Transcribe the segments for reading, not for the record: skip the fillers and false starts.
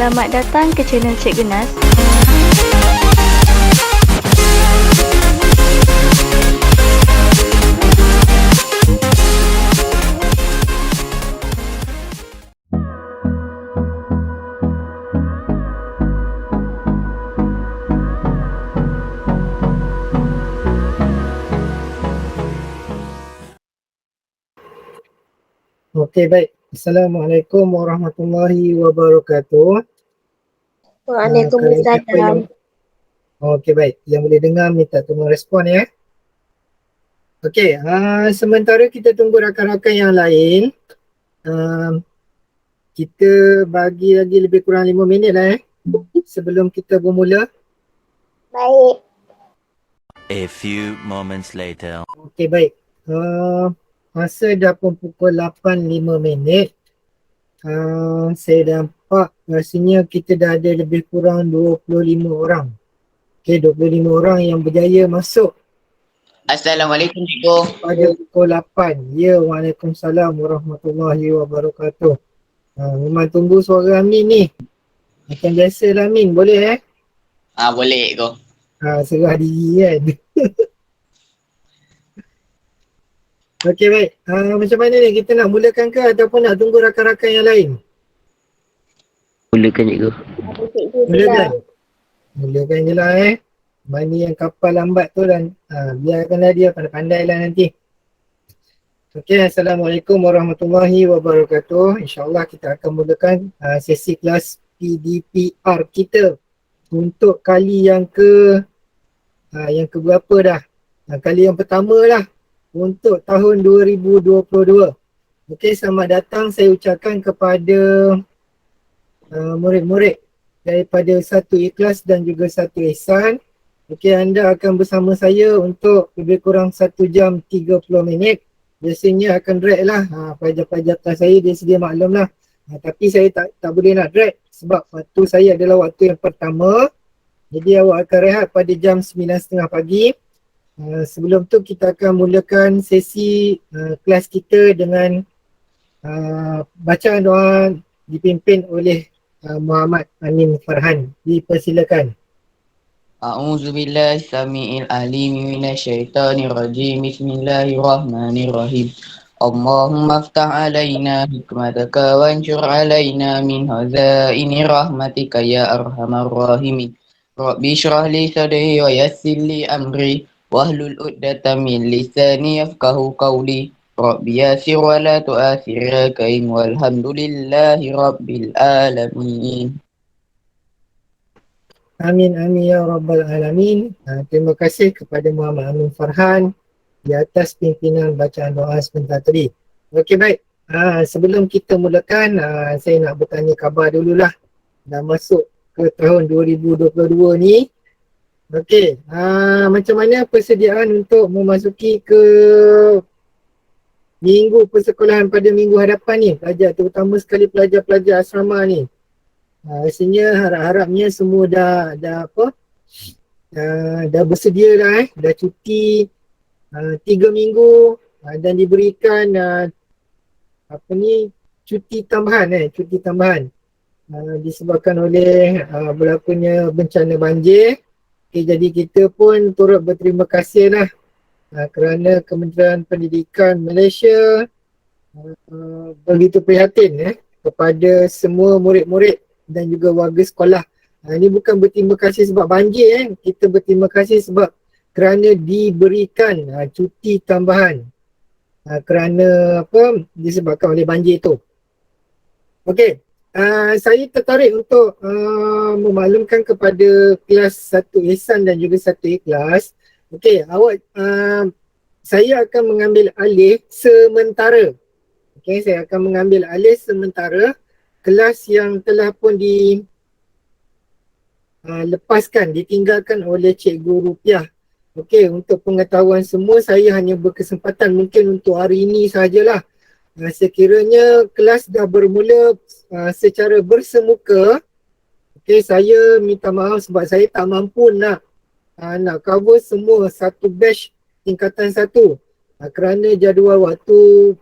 Selamat datang ke channel Cik Genas. Okey, baik. Assalamualaikum warahmatullahi wabarakatuh. Kalau siapa yang okey, baik, yang boleh dengar minta tolong respon ya. Okey, sementara kita tunggu rakan-rakan yang lain, kita bagi lagi lebih kurang 5 minit lah sebelum kita bermula. Baik. A few moments later. Okey, baik. Masa dah pun pukul 8.05. Saya nampak rasanya kita dah ada lebih kurang 25 orang. Okey, 25 orang yang berjaya masuk Assalamualaikum cikgu. pada pukul 8. Ya, Waalaikumsalam warahmatullahi wabarakatuh. Memang tunggu suara Amin ni. Macam biasa lah Amin, boleh Boleh cikgu. serah diri kan. Okey, baik. Macam mana ni, kita nak mulakan ke ataupun nak tunggu rakan-rakan yang lain? Mulakan cikgu. Mulakan. Mulakan je lah Mana yang kapal lambat tu dan biarkanlah dia pandai-pandai lah nanti. Okey, Assalamualaikum warahmatullahi wabarakatuh. InsyaAllah kita akan mulakan sesi kelas PDPR kita untuk kali yang berapa dah? Kali yang pertama lah untuk tahun 2022. Okey, selamat datang saya ucapkan kepada murid-murid daripada satu ikhlas dan juga satu ihsan. Okey, anda akan bersama saya untuk lebih kurang 1 jam 30 minit. Biasanya akan drag lah, pelajar-pelajar kelas saya dia sedia maklum lah. Tapi saya tak boleh nak drag sebab waktu saya adalah waktu yang pertama. Jadi awak akan rehat pada jam 9.30 pagi. Sebelum tu kita akan mulakan sesi kelas kita dengan bacaan doa dipimpin oleh Muhammad Amin Farhan. Dipersilakan. A'udzubillahi samiil alim minasyaitonir rajim. Bismillahirrahmanirrahim. Allahumma aftah alaina hikmataka wanshur alaina min hazaini rahmatika ya arhamar rahimin. Rabbi shrah li sadri wa yassir li amri wahlul 'uqdatam min lisani yafqahu qawli. Rabbi yassir wa la tu'assir ya karim walhamdulillahi rabbil alamin. Amin amin ya rabbal alamin. Terima kasih kepada Muhammad Amin Farhan di atas pimpinan bacaan doa sebentar tadi. Okey, baik. Sebelum kita mulakan, saya nak bertanya khabar dululah. Dah masuk ke tahun 2022 ni. Okey, macam mana persediaan untuk memasuki ke minggu persekolahan pada minggu hadapan ni? Pelajar, terutama sekali pelajar-pelajar asrama ni. Rasanya harap-harapnya semua dah bersedia dah dah cuti 3 minggu dan diberikan cuti tambahan disebabkan oleh berlakunya bencana banjir. Okay, jadi kita pun turut berterima kasih lah kerana Kementerian Pendidikan Malaysia begitu prihatin kepada semua murid-murid dan juga warga sekolah. Ini bukan berterima kasih sebab banjir kita berterima kasih sebab kerana diberikan cuti tambahan kerana disebabkan oleh banjir tu. Okey, saya tertarik untuk memaklumkan kepada kelas 1 ihsan dan juga 1 ikhlas. Okey, saya akan mengambil alih sementara. Okey, saya akan mengambil alih sementara kelas yang telah pun ditinggalkan oleh Cikgu Rupiah. Okey, untuk pengetahuan semua, saya hanya berkesempatan mungkin untuk hari ini sahajalah. Sekiranya kelas dah bermula secara bersemuka, okey, saya minta maaf sebab saya tak mampu nak cover semua satu batch tingkatan 1 kerana jadual waktu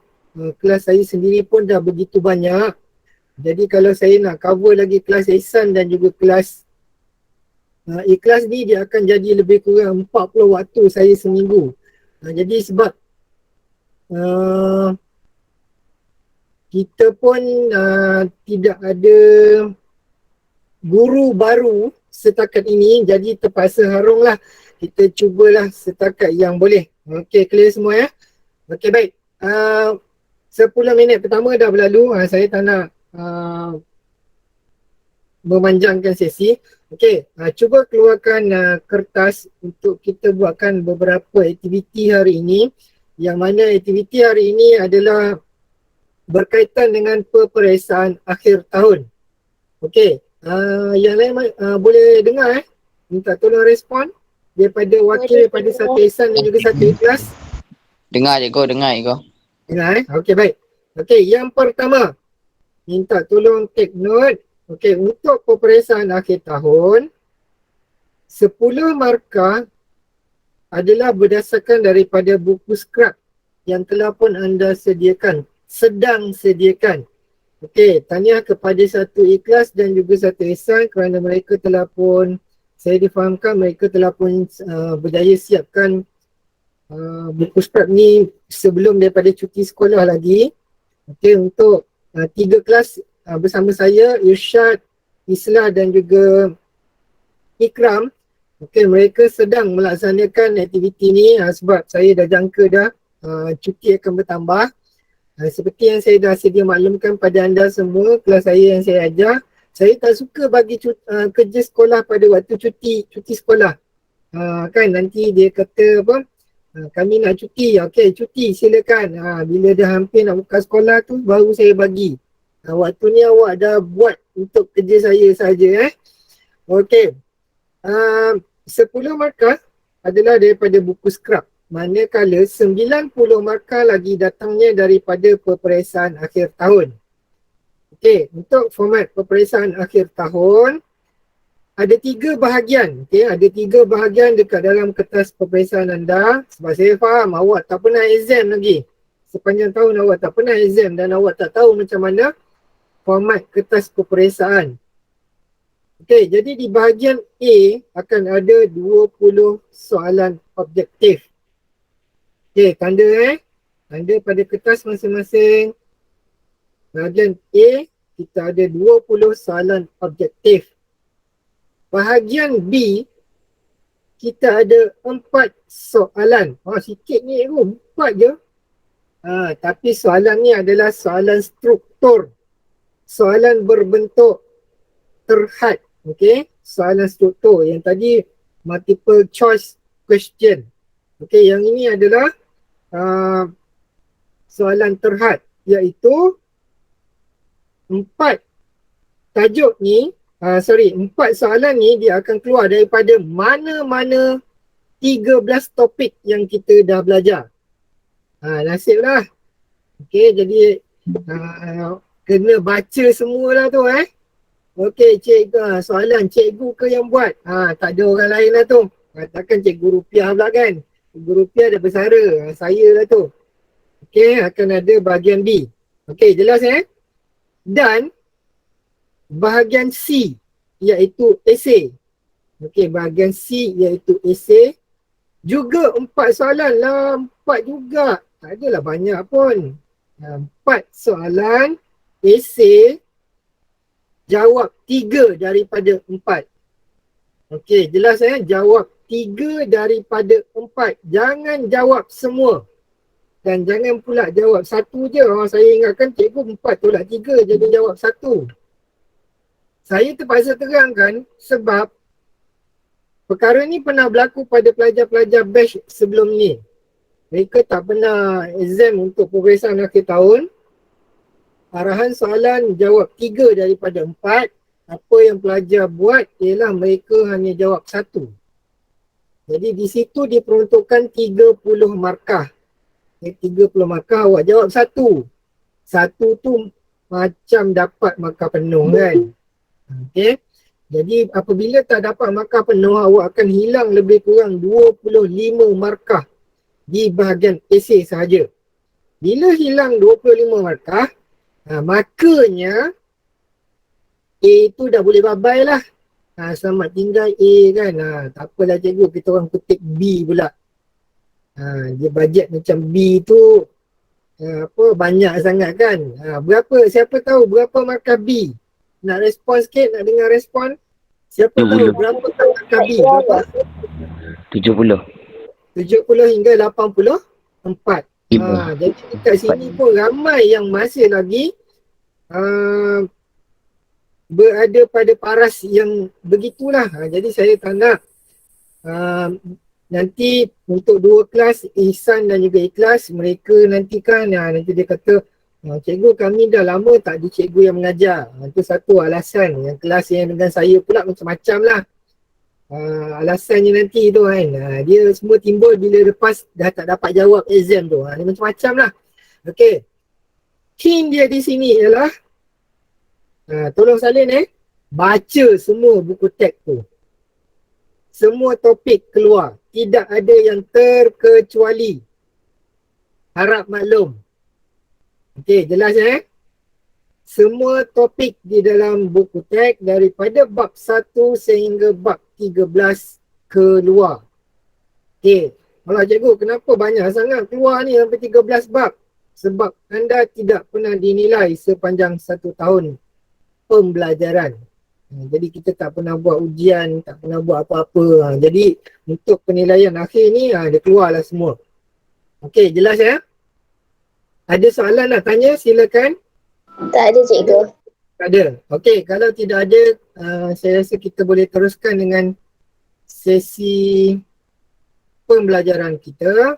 kelas saya sendiri pun dah begitu banyak. Jadi kalau saya nak cover lagi kelas Ihsan dan juga kelas Ikhlas ni, dia akan jadi lebih kurang 40 waktu saya seminggu. Jadi sebab kita pun tidak ada guru baru setakat ini, jadi terpaksa harunglah kita cubalah setakat yang boleh. Okey, clear semua ya? Okey, baik. 10 minit pertama dah berlalu. Saya tak nak memanjangkan sesi. Okey, cuba keluarkan kertas untuk kita buatkan beberapa aktiviti hari ini. Yang mana aktiviti hari ini adalah berkaitan dengan peperiksaan akhir tahun. Okey, yang lain boleh dengar minta tolong respon daripada wakil daripada satu Ihsan dan juga satu Ikhlas. Dengar cikgu. Dengar Okey, baik. Okey, yang pertama minta tolong take note. Okey, untuk peperiksaan akhir tahun 10 markah adalah berdasarkan daripada buku skrap yang telah pun anda sedang sediakan. Okey, tahniah kepada satu Ikhlas dan juga satu Ihsan kerana mereka telah pun, saya difahamkan mereka telah pun berjaya siapkan buku skrap ni sebelum daripada cuti sekolah lagi. Okey, untuk 3 kelas bersama saya, Irsyad, Islah dan juga Ikram. Okey, mereka sedang melaksanakan aktiviti ni sebab saya dah jangka dah cuti akan bertambah. Seperti yang saya dah sedia maklumkan pada anda semua, kelas saya yang saya ajar, saya tak suka bagi kerja sekolah pada waktu cuti sekolah. Kan nanti dia kata apa, kami nak cuti, okey cuti silakan. Bila dah hampir nak buka sekolah tu baru saya bagi. Waktu ni awak dah buat untuk kerja saya saja Okey. 10 markah adalah daripada buku skrap. Manakala 90 markah lagi datangnya daripada peperiksaan akhir tahun. Okey, untuk format peperiksaan akhir tahun ada 3 bahagian. Okey, ada 3 bahagian dekat dalam kertas peperiksaan anda. Sebab saya faham awak tak pernah exam lagi. Sepanjang tahun awak tak pernah exam dan awak tak tahu macam mana format kertas peperiksaan. Okey, jadi di bahagian A akan ada 20 soalan objektif. Okey, tanda pada kertas masing-masing. Bahagian A, kita ada 20 soalan objektif. Bahagian B, kita ada 4 soalan. Sikit ni 4 je. Tapi soalan ni adalah soalan struktur. Soalan berbentuk terhad. Okey, soalan struktur. Yang tadi multiple choice question. Okey, yang ini adalah soalan terhad, iaitu 4 tajuk ni, 4 soalan ni dia akan keluar daripada mana-mana 13 topik yang kita dah belajar. Nasiblah. Okey, jadi kena baca semualah tu Okey, cikgu, soalan cikgu ke yang buat? Tak ada orang lain lah tu. Takkan cikgu rupiah pula kan? Cikgu rupiah dah bersara. Saya lah tu. Okey, akan ada bahagian B. Okey, jelas Dan bahagian C iaitu esei. Okey, bahagian C iaitu esei. Juga 4 soalan lah. 4 juga. Tak adalah banyak pun. 4 soalan esei. Jawab 3 daripada 4. Okey, jelas jawab 3 daripada 4. Jangan jawab semua. Dan jangan pula jawab 1 je. Saya ingatkan cikgu 4 tolak 3 jadi jawab 1. Saya terpaksa terangkan sebab perkara ni pernah berlaku pada pelajar-pelajar batch sebelum ni. Mereka tak pernah exam untuk peperiksaan akhir tahun. Arahan soalan jawab 3 daripada 4. Apa yang pelajar buat ialah mereka hanya jawab 1. Jadi di situ diperuntukkan 30 markah. 30 markah awak jawab 1. 1 tu macam dapat markah penuh kan. Okey. Jadi apabila tak dapat markah penuh, awak akan hilang lebih kurang 25 markah di bahagian esei sahaja. Bila hilang 25 markah, makanya A tu dah boleh bye-bye lah. Selamat tinggal A kan. Tak apalah cikgu, kita orang kutip B pula. Dia bajet macam B tu banyak sangat kan. Berapa? Siapa tahu berapa markah B? Nak respon sikit, nak dengar respon? Siapa tahu berapa markah B? Berapa? 70. 70 hingga 84. Jadi dekat sini pun ramai yang masih lagi berada pada paras yang begitulah. Jadi saya tak nak nanti untuk dua kelas Ihsan dan juga Ikhlas, mereka nanti kan nanti dia kata cikgu kami dah lama tak ada cikgu yang mengajar. Itu satu alasan. Yang kelas yang dengan saya pula macam-macam lah alasannya nanti tu kan. Dia semua timbul bila lepas dah tak dapat jawab exam tu. Dia macam-macam lah. Okay. Hint dia di sini ialah tolong salin baca semua buku teks tu. Semua topik keluar. Tidak ada yang terkecuali. Harap maklum. Okey, jelas semua topik di dalam buku teks daripada bab 1 sehingga bab 13 keluar. Okey, kalau cikgu kenapa banyak sangat keluar ni sampai 13 bab? Sebab anda tidak pernah dinilai sepanjang 1 tahun pembelajaran. Jadi kita tak pernah buat ujian, tak pernah buat apa-apa. Jadi untuk penilaian akhir ni dia keluarlah semua. Okey, jelas Ada soalan nak tanya? Silakan. Tak ada cikgu. Tak ada. Okey, kalau tidak ada, saya rasa kita boleh teruskan dengan sesi pembelajaran kita.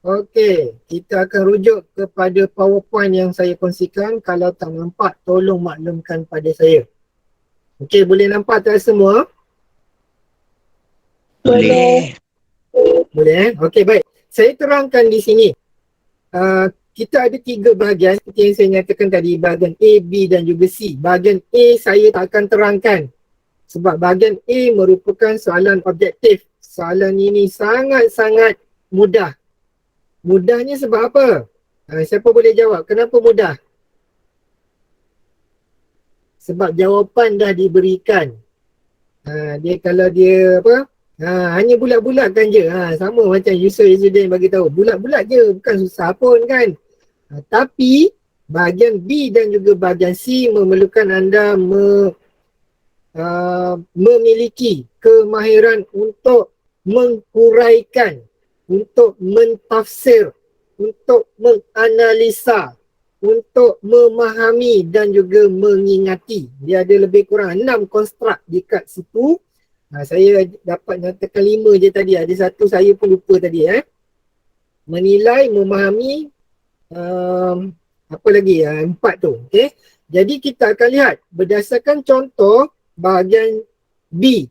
Okey, kita akan rujuk kepada PowerPoint yang saya kongsikan. Kalau tak nampak, tolong maklumkan pada saya. Okey, boleh nampak tak semua? Boleh. Boleh Okey, baik. Saya terangkan di sini. Kita ada 3 bahagian seperti yang saya nyatakan tadi. Bahagian A, B dan juga C. Bahagian A saya tak akan terangkan. Sebab bahagian A merupakan soalan objektif. Soalan ini sangat-sangat mudah. Mudahnya sebab apa? Siapa boleh jawab? Kenapa mudah? Sebab jawapan dah diberikan. Dia kalau dia apa? Hanya bulat-bulatkan je. Sama macam Yusuf Izzuddin bagi tahu. Bulat-bulat je, bukan susah pun kan. Tapi bahagian B dan juga bahagian C memerlukan anda memiliki kemahiran untuk menghuraikan, untuk mentafsir, untuk menganalisa, untuk memahami dan juga mengingati. Dia ada lebih kurang 6 konstruk dekat situ. Saya dapat nyatakan 5 je tadi. Ada satu saya pun lupa tadi. Menilai, memahami, apa lagi? 4 tu. Okay. Jadi kita akan lihat berdasarkan contoh bahagian B.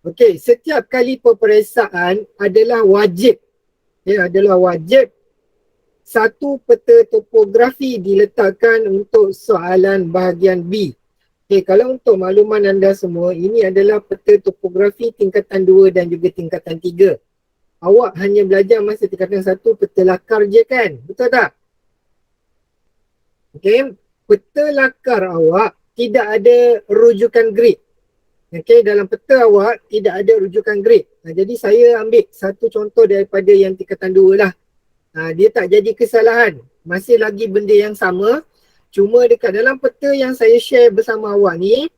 Okey, setiap kali peperiksaan adalah wajib. Adalah wajib satu peta topografi diletakkan untuk soalan bahagian B. Okey, kalau untuk makluman anda semua, ini adalah peta topografi tingkatan 2 dan juga tingkatan 3. Awak hanya belajar masa tingkatan 1 peta lakar je kan? Betul tak? Okey, peta lakar awak tidak ada rujukan grid. Okey, dalam peta awak tidak ada rujukan grid. Jadi saya ambil satu contoh daripada yang tingkatan 2 lah. Dia tak jadi kesalahan. Masih lagi benda yang sama. Cuma dekat dalam peta yang saya share bersama awak ni,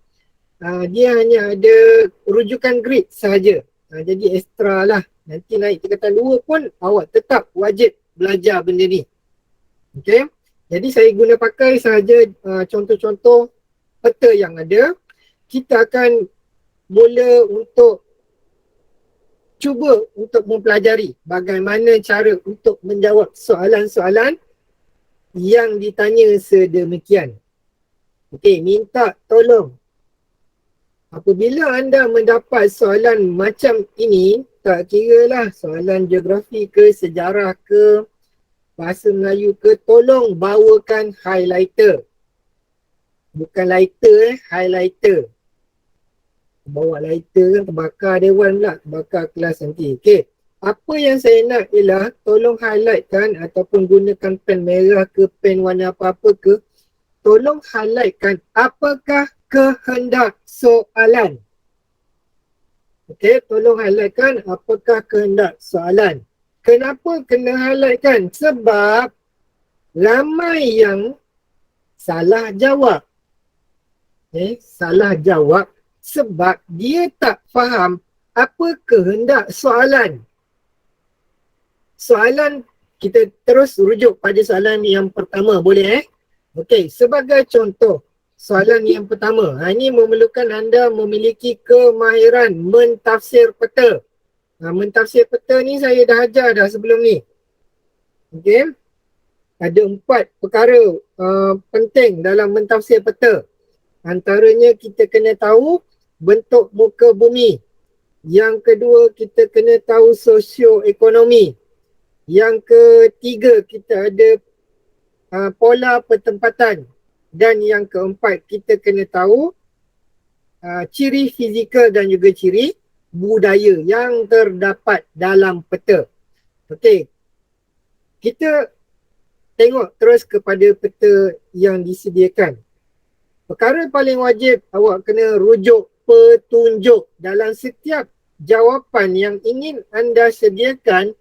dia hanya ada rujukan grid sahaja. Jadi ekstra lah. Nanti naik tingkatan 2 pun awak tetap wajib belajar benda ni. Okey. Jadi saya guna pakai sahaja contoh-contoh peta yang ada. Kita akan mula untuk cuba untuk mempelajari bagaimana cara untuk menjawab soalan-soalan yang ditanya sedemikian. Okey, minta tolong. Apabila anda mendapat soalan macam ini, tak kira lah soalan geografi ke, sejarah ke, bahasa Melayu ke, tolong bawakan highlighter. Bukan lighter, highlighter. Bawa lighter kan terbakar dewan pula, terbakar kelas nanti. Okey, apa yang saya nak ialah tolong highlight kan ataupun gunakan pen merah ke pen warna apa-apa ke, tolong highlightkan apakah kehendak soalan. Okey, tolong highlightkan apakah kehendak soalan. Kenapa kena highlightkan? Sebab ramai yang salah jawab. Salah jawab sebab dia tak faham apa kehendak soalan. Soalan, kita terus rujuk pada soalan yang pertama, boleh Okey, sebagai contoh, soalan yang pertama, ini memerlukan anda memiliki kemahiran mentafsir peta. Mentafsir peta ni saya dah ajar dah sebelum ni. Okey, ada 4 perkara penting dalam mentafsir peta. Antaranya kita kena tahu bentuk muka bumi. Yang kedua, kita kena tahu sosioekonomi. Yang ketiga, kita ada pola pertempatan. Dan yang keempat, kita kena tahu ciri fizikal dan juga ciri budaya yang terdapat dalam peta. Okey, kita tengok terus kepada peta yang disediakan. Perkara paling wajib, awak kena rujuk petunjuk dalam setiap jawapan yang ingin anda sediakan.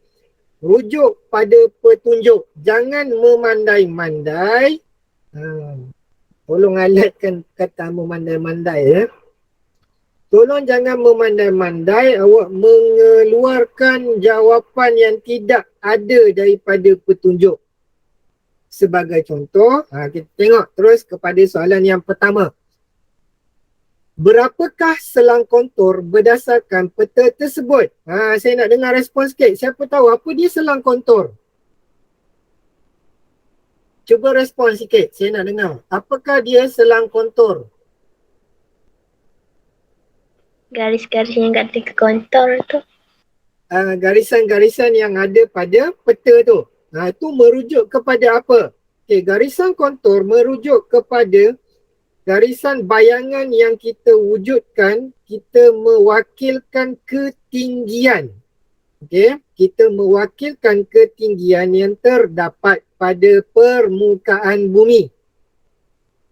Rujuk pada petunjuk. Jangan memandai-mandai. Tolong alatkan kata memandai-mandai Tolong jangan memandai-mandai awak mengeluarkan jawapan yang tidak ada daripada petunjuk. Sebagai contoh, kita tengok terus kepada soalan yang pertama. Berapakah selang kontur berdasarkan peta tersebut? Saya nak dengar respon sikit. Siapa tahu apa dia selang kontur? Cuba respon sikit. Saya nak dengar. Apakah dia selang kontur? Garis-garis yang kat tiga kontur tu. Garisan-garisan yang ada pada peta tu. Itu merujuk kepada apa? Okay, garisan kontur merujuk kepada garisan bayangan yang kita wujudkan, kita mewakilkan ketinggian. Okay, kita mewakilkan ketinggian yang terdapat pada permukaan bumi.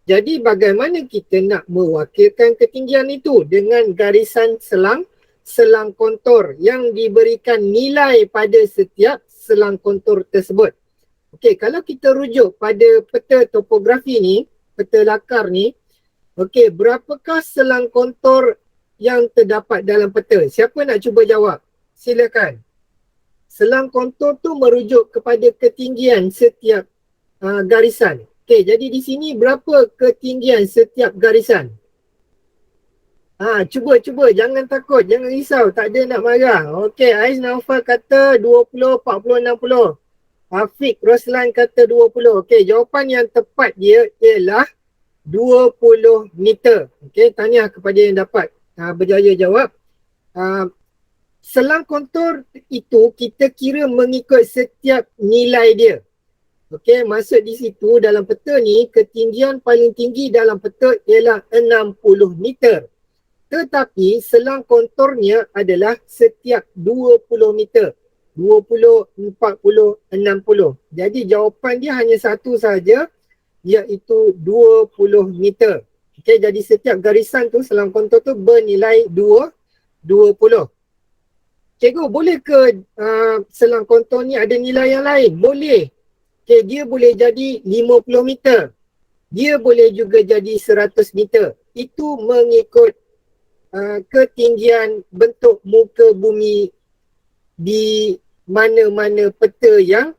Jadi bagaimana kita nak mewakilkan ketinggian itu? Dengan garisan selang kontur yang diberikan nilai pada setiap selang kontur tersebut. Okey, kalau kita rujuk pada peta topografi ni, peta lakar ni, okey, berapakah selang kontur yang terdapat dalam peta? Siapa nak cuba jawab? Silakan. Selang kontur tu merujuk kepada ketinggian setiap garisan. Okey, jadi di sini berapa ketinggian setiap garisan? Cuba, jangan takut, jangan risau, tak ada nak marah. Okey, Ais Naufal kata 20, 40, 60. Afiq Roslan kata 20. Okey, jawapan yang tepat dia ialah 20 meter. Okey, tahniah kepada yang dapat berjaya jawab. Selang kontur itu kita kira mengikut setiap nilai dia. Okey, maksud di situ dalam peta ni ketinggian paling tinggi dalam peta ialah 60 meter. Tetapi selang konturnya adalah setiap 20 meter. 20, 40, 60. Jadi jawapan dia hanya satu sahaja, iaitu 20 meter. Okey, jadi setiap garisan tu, selang kontur tu bernilai 20. Cikgu, boleh ke selang kontur ni ada nilai yang lain? Boleh. Okey, dia boleh jadi 50 meter. Dia boleh juga jadi 100 meter. Itu mengikut ketinggian bentuk muka bumi di mana-mana peta yang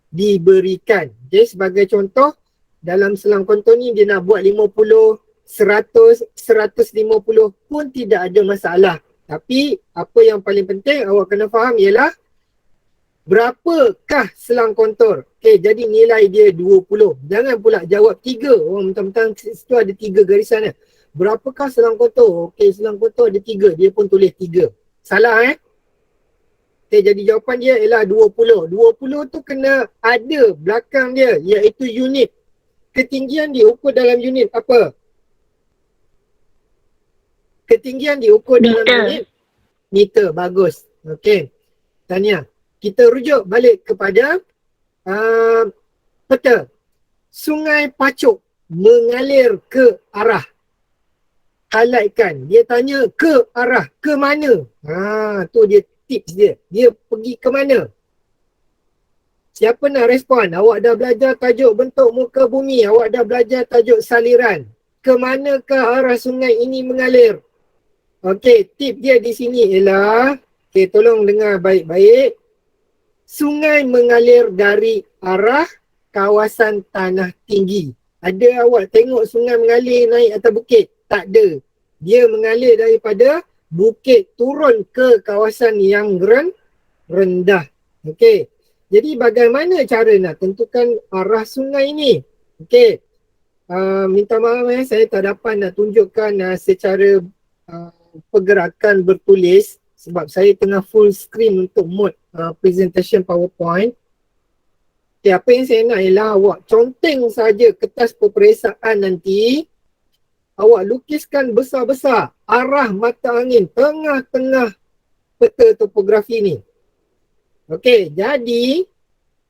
diberikan. Jadi sebagai contoh, dalam selang kontur ni dia nak buat 50, 100, 150 pun tidak ada masalah. Tapi apa yang paling penting awak kena faham ialah berapakah selang kontur. Okey, jadi nilai dia 20. Jangan pula jawab 3. Mentang-mentang situ ada 3 garisan. Berapakah selang kontur? Okey, selang kontur ada 3. Dia pun tulis 3. Salah Okey, jadi jawapan dia ialah 20. 20 tu kena ada belakang dia, iaitu unit. Ketinggian diukur dalam unit apa? Ketinggian diukur dalam unit meter. Bagus. Okey. Tahniah. Kita rujuk balik kepada peta. Sungai Pacuk. mengalir ke arah. Highlightkan. Dia tanya ke arah, ke mana? Tu dia tips dia. Dia pergi ke mana? Siapa nak respon? Awak dah belajar tajuk bentuk muka bumi. Awak dah belajar tajuk saliran. Ke manakah arah sungai ini mengalir? Okey, tip dia di sini ialah, okey, tolong dengar baik-baik. Sungai mengalir dari arah kawasan tanah tinggi. Ada awak tengok sungai mengalir naik atas bukit? Tak ada. Dia mengalir daripada bukit turun ke kawasan yang rendah. Okey. Jadi bagaimana cara nak tentukan arah sungai ini? Okey. Minta maaf saya tak dapat nak tunjukkan secara pergerakan bertulis sebab saya tengah full screen untuk mode presentation PowerPoint. Okay, apa yang saya nak ialah awak conteng saja kertas peperiksaan nanti. Awak lukiskan besar-besar arah mata angin tengah-tengah peta topografi ni. Okey, jadi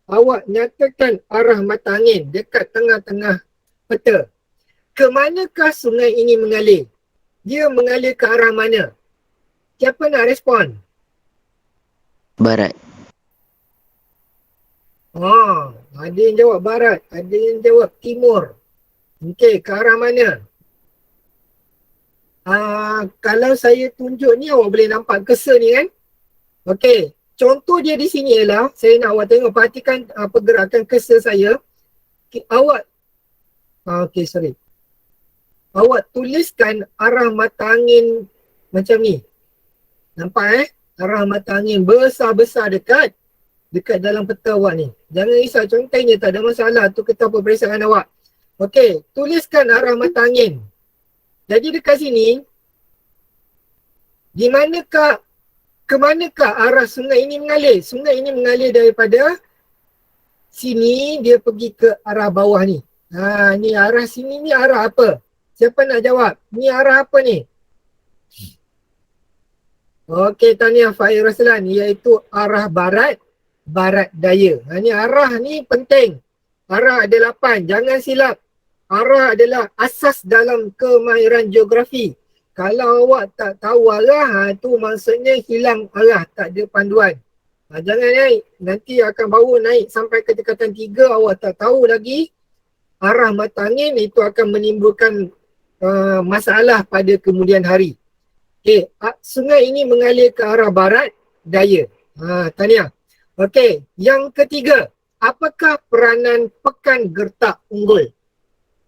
awak nyatakan arah mata angin dekat tengah-tengah peta. Ke manakah sungai ini mengalir? Dia mengalir ke arah mana? Siapa nak respon? Barat. Ada yang jawab barat, ada yang jawab timur. Okey, ke arah mana? Kalau saya tunjuk ni awak boleh nampak cursor ni kan? Okey, contoh dia di sini ialah, saya nak awak tengok, perhatikan pergerakan cursor saya. Awak, awak tuliskan arah mata angin macam ni. Nampak arah mata angin besar-besar dekat dalam peta awak ni. Jangan risau, contengnya tak ada masalah. Tu kertas peperiksaan awak. Okey, tuliskan arah mata angin. Jadi dekat sini, ke manakah arah sungai ini mengalir? Sungai ini mengalir daripada sini, dia pergi ke arah bawah ni. Ni arah sini ni arah apa? Siapa nak jawab? Ni arah apa ni? Okey, tahniah Faiz Raslan, iaitu arah barat daya. Ni arah ni penting. Arah ada 8, jangan silap. Arah adalah asas dalam kemahiran geografi. Kalau awak tak tahu arah, tu maksudnya hilang arah, tak ada panduan. Jangan naik, nanti akan bawa naik sampai ke tingkatan 3, awak tak tahu lagi arah mata angin, itu akan menimbulkan masalah pada kemudian hari. Okey, sungai ini mengalir ke arah barat daya. Tahniah. Okey, yang ketiga, apakah peranan pekan gertak unggul?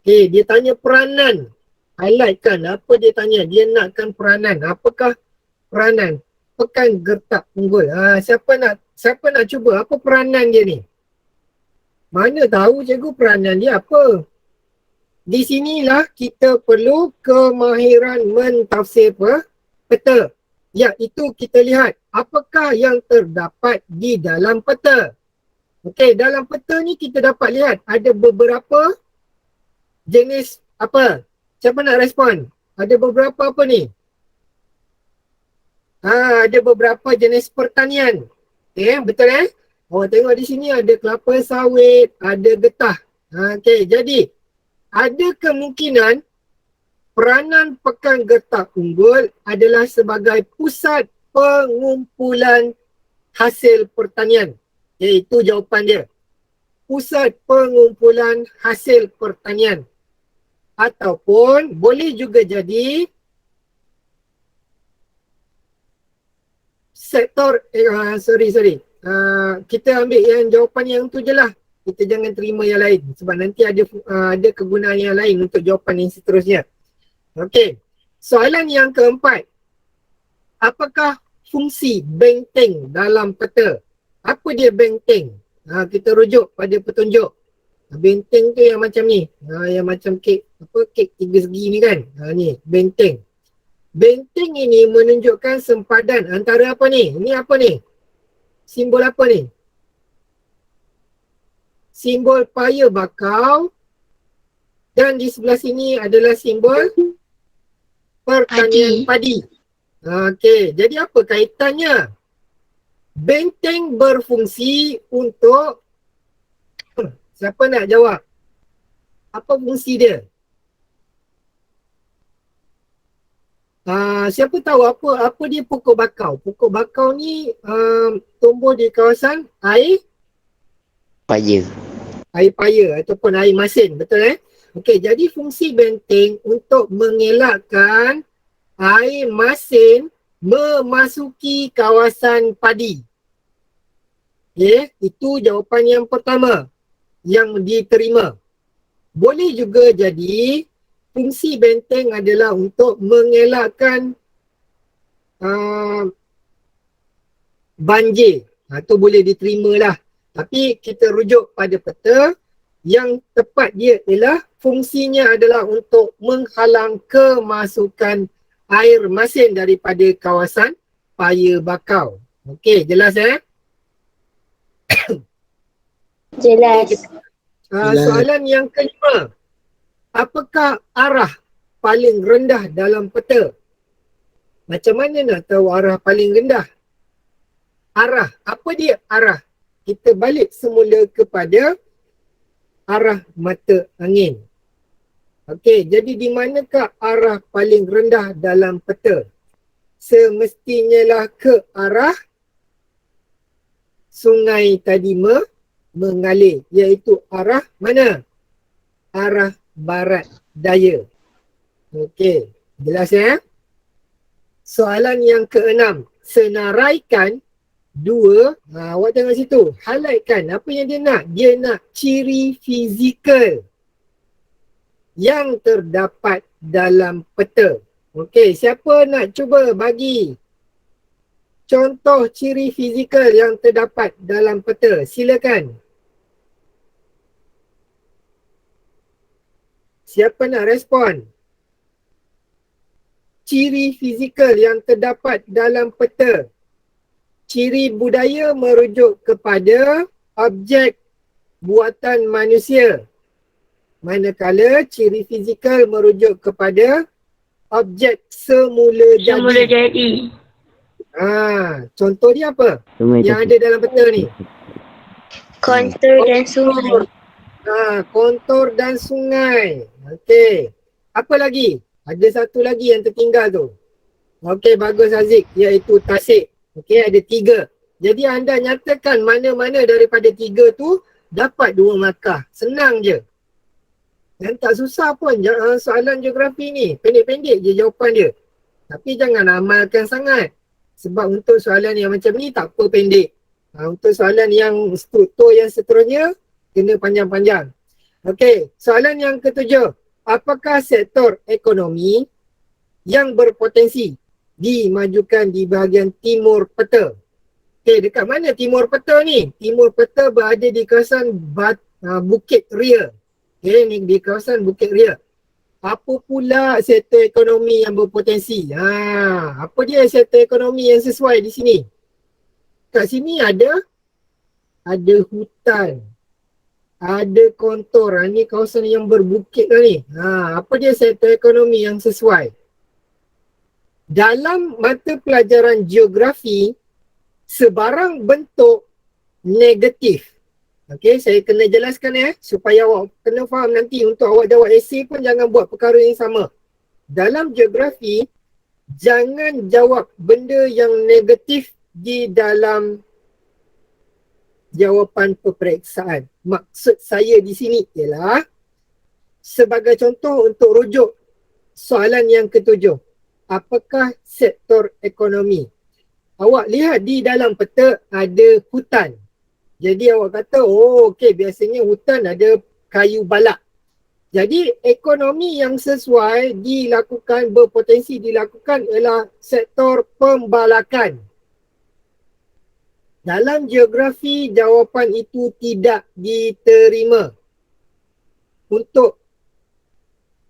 Okey, dia tanya peranan. Highlightkan apa dia tanya. Dia nakkan peranan. Apakah peranan pekan gertak unggul? Siapa nak cuba apa peranan dia ni? Mana tahu cikgu peranan dia apa? Di sinilah kita perlu kemahiran mentafsir peta. Ya, itu kita lihat apakah yang terdapat di dalam peta. Okey, dalam peta ni kita dapat lihat ada beberapa jenis apa? Siapa nak respon? Ada beberapa apa ni? Ada beberapa jenis pertanian. Okey, betul Awak tengok di sini ada kelapa sawit, ada getah. Okey, jadi ada kemungkinan peranan pekan gertak unggul adalah sebagai pusat pengumpulan hasil pertanian. Itu jawapan dia. Pusat pengumpulan hasil pertanian. Ataupun boleh juga jadi sektor, kita ambil yang jawapan yang tu je lah. Kita jangan terima yang lain sebab nanti ada kegunaan yang lain untuk jawapan yang seterusnya. Okey, soalan yang keempat. Apakah fungsi benteng dalam peta? Apa dia benteng? Kita rujuk pada petunjuk. Benteng tu yang macam ni. Yang macam kek tiga segi ni kan. Ni benteng. Benteng ini menunjukkan sempadan antara apa ni? Ini apa ni? Simbol apa ni? Simbol paya bakau. Dan di sebelah sini adalah simbol pertanian padi. Okey, jadi apa kaitannya? Benteng berfungsi untuk siapa nak jawab? Apa fungsi dia? Siapa tahu apa dia pokok bakau? Pokok bakau ni tumbuh di kawasan air Paya. paya ataupun air masin, betul Okey, jadi fungsi benteng untuk mengelakkan air masin memasuki kawasan padi. Okey, itu jawapan yang pertama yang diterima. Boleh juga jadi fungsi benteng adalah untuk mengelakkan banjir. Itu boleh diterima lah. Tapi kita rujuk pada peta, yang tepat dia ialah fungsinya adalah untuk menghalang kemasukan air masin daripada kawasan paya bakau. Okey, jelas Jelas. Soalan yang kelima. Apakah arah paling rendah dalam peta? Macam mana nak tahu arah paling rendah? Arah. Apa dia arah? Kita balik semula kepada arah mata angin. Okey, jadi di manakah arah paling rendah dalam peta? Semestinya lah ke arah sungai tadi mengalir, iaitu arah mana? Arah barat daya. Okey, jelas Soalan yang keenam. Senaraikan dua, awak tengok situ, highlightkan apa yang dia nak. Dia nak ciri fizikal yang terdapat dalam peta. Okey, siapa nak cuba bagi contoh ciri fizikal yang terdapat dalam peta? Silakan. Siapa nak respon? Ciri fizikal yang terdapat dalam peta. Ciri budaya merujuk kepada objek buatan manusia. Manakala ciri fizikal merujuk kepada objek semula jadi. Semula jadi. Contoh dia apa? Yang ada dalam peta ni. Kontur dan sungai. Kontur dan sungai. Okey. Apa lagi? Ada satu lagi yang tertinggal tu. Okey, bagus Aziz. Iaitu tasik. Okey, ada 3. Jadi anda nyatakan mana-mana daripada 3 tu dapat 2 markah. Senang je. Dan tak susah pun soalan geografi ni. Pendek-pendek je jawapan dia. Tapi jangan amalkan sangat. Sebab untuk soalan yang macam ni tak apa pendek. Untuk soalan yang struktur yang seterusnya, kena panjang-panjang. Okey, soalan yang ketujuh. Apakah sektor ekonomi yang berpotensi dimajukan di bahagian timur peta? Okey, dekat mana timur peta ni? Timur peta berada di kawasan Bukit Ria. Okey, ni di kawasan Bukit Ria. Apa pula sektor ekonomi yang berpotensi? Apa dia sektor ekonomi yang sesuai di sini? Kat sini ada hutan. Ada kontur. Ni kawasan yang berbukit lah ni. Apa dia sektor ekonomi yang sesuai? Dalam mata pelajaran geografi, sebarang bentuk negatif. Okey, saya kena jelaskan supaya awak kena faham nanti untuk awak jawab esei pun jangan buat perkara yang sama. Dalam geografi, jangan jawab benda yang negatif di dalam jawapan peperiksaan. Maksud saya di sini ialah sebagai contoh untuk rujuk soalan yang ketujuh. Apakah sektor ekonomi? Awak lihat di dalam peta ada hutan. Jadi awak kata, okey, biasanya hutan ada kayu balak. Jadi ekonomi yang sesuai dilakukan, berpotensi dilakukan ialah sektor pembalakan. Dalam geografi, jawapan itu tidak diterima. Untuk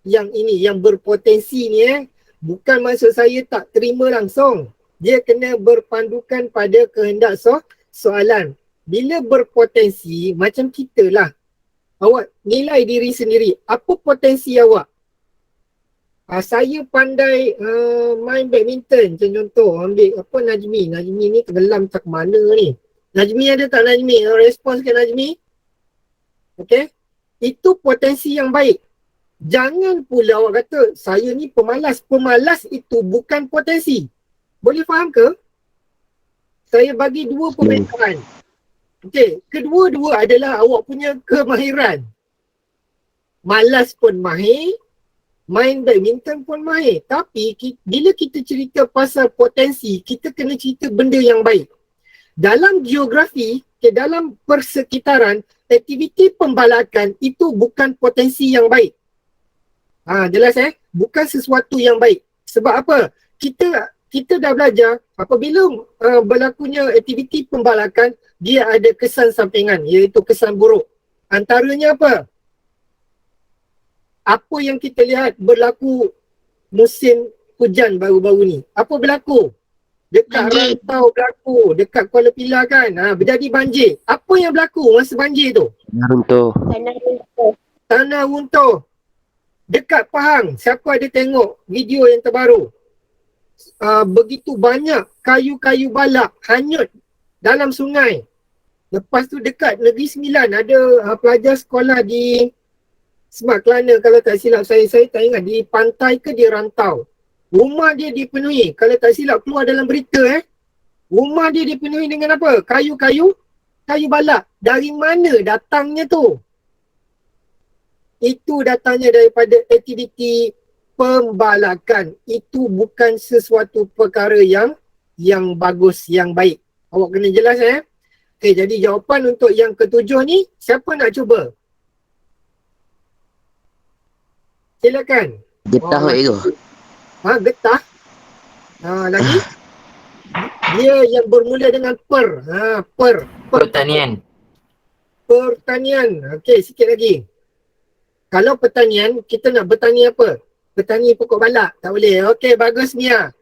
yang ini, yang berpotensi ni bukan maksud saya tak terima langsung. Dia kena berpandukan pada kehendak soalan. Bila berpotensi, macam kita lah. Awak nilai diri sendiri. Apa potensi awak? Saya pandai main badminton. Macam contoh, ambil apa Najmi. Najmi ni tenggelam tak mana ni. Najmi ada tak Najmi? Respon sikit Najmi. Okay. Itu potensi yang baik. Jangan pula awak kata, saya ni pemalas. Pemalas itu bukan potensi. Boleh faham ke? Saya bagi dua perbezaan. Okey, kedua-dua adalah awak punya kemahiran. Malas pun mahir, main badminton pun mahir. Tapi bila kita cerita pasal potensi, kita kena cerita benda yang baik. Dalam geografi, dalam persekitaran, aktiviti pembalakan itu bukan potensi yang baik. Jelas Bukan sesuatu yang baik. Sebab apa? Kita dah belajar apabila berlakunya aktiviti pembalakan, dia ada kesan sampingan, iaitu kesan buruk. Antaranya apa? Apa yang kita lihat berlaku musim hujan baru-baru ni. Apa berlaku? Dekat Rantau berlaku, dekat Kuala Pilah kan. Berjadi banjir. Apa yang berlaku masa banjir tu? Runtuh. Tanah runtuh. Dekat Pahang, siapa ada tengok video yang terbaru? Begitu banyak kayu-kayu balak hanyut dalam sungai. Lepas tu dekat Negeri Sembilan ada pelajar sekolah di Semak Kelana, kalau tak silap saya tak ingat di pantai ke di Rantau. Rumah dia dipenuhi, kalau tak silap keluar dalam berita rumah dia dipenuhi dengan apa? Kayu balak. Dari mana datangnya tu? Itu datangnya daripada aktiviti pembalakan. Itu bukan sesuatu perkara yang bagus, yang baik. Awak kena jelas Okay, jadi jawapan untuk yang ketujuh ni, siapa nak cuba? Silakan. Getah tu. Getah. Lagi? Dia yang bermula dengan per. Pertanian. Pertanian. Okey, sikit lagi. Kalau pertanian, kita nak bertani apa? Bertani pokok balak. Tak boleh. Okey, bagus Mia.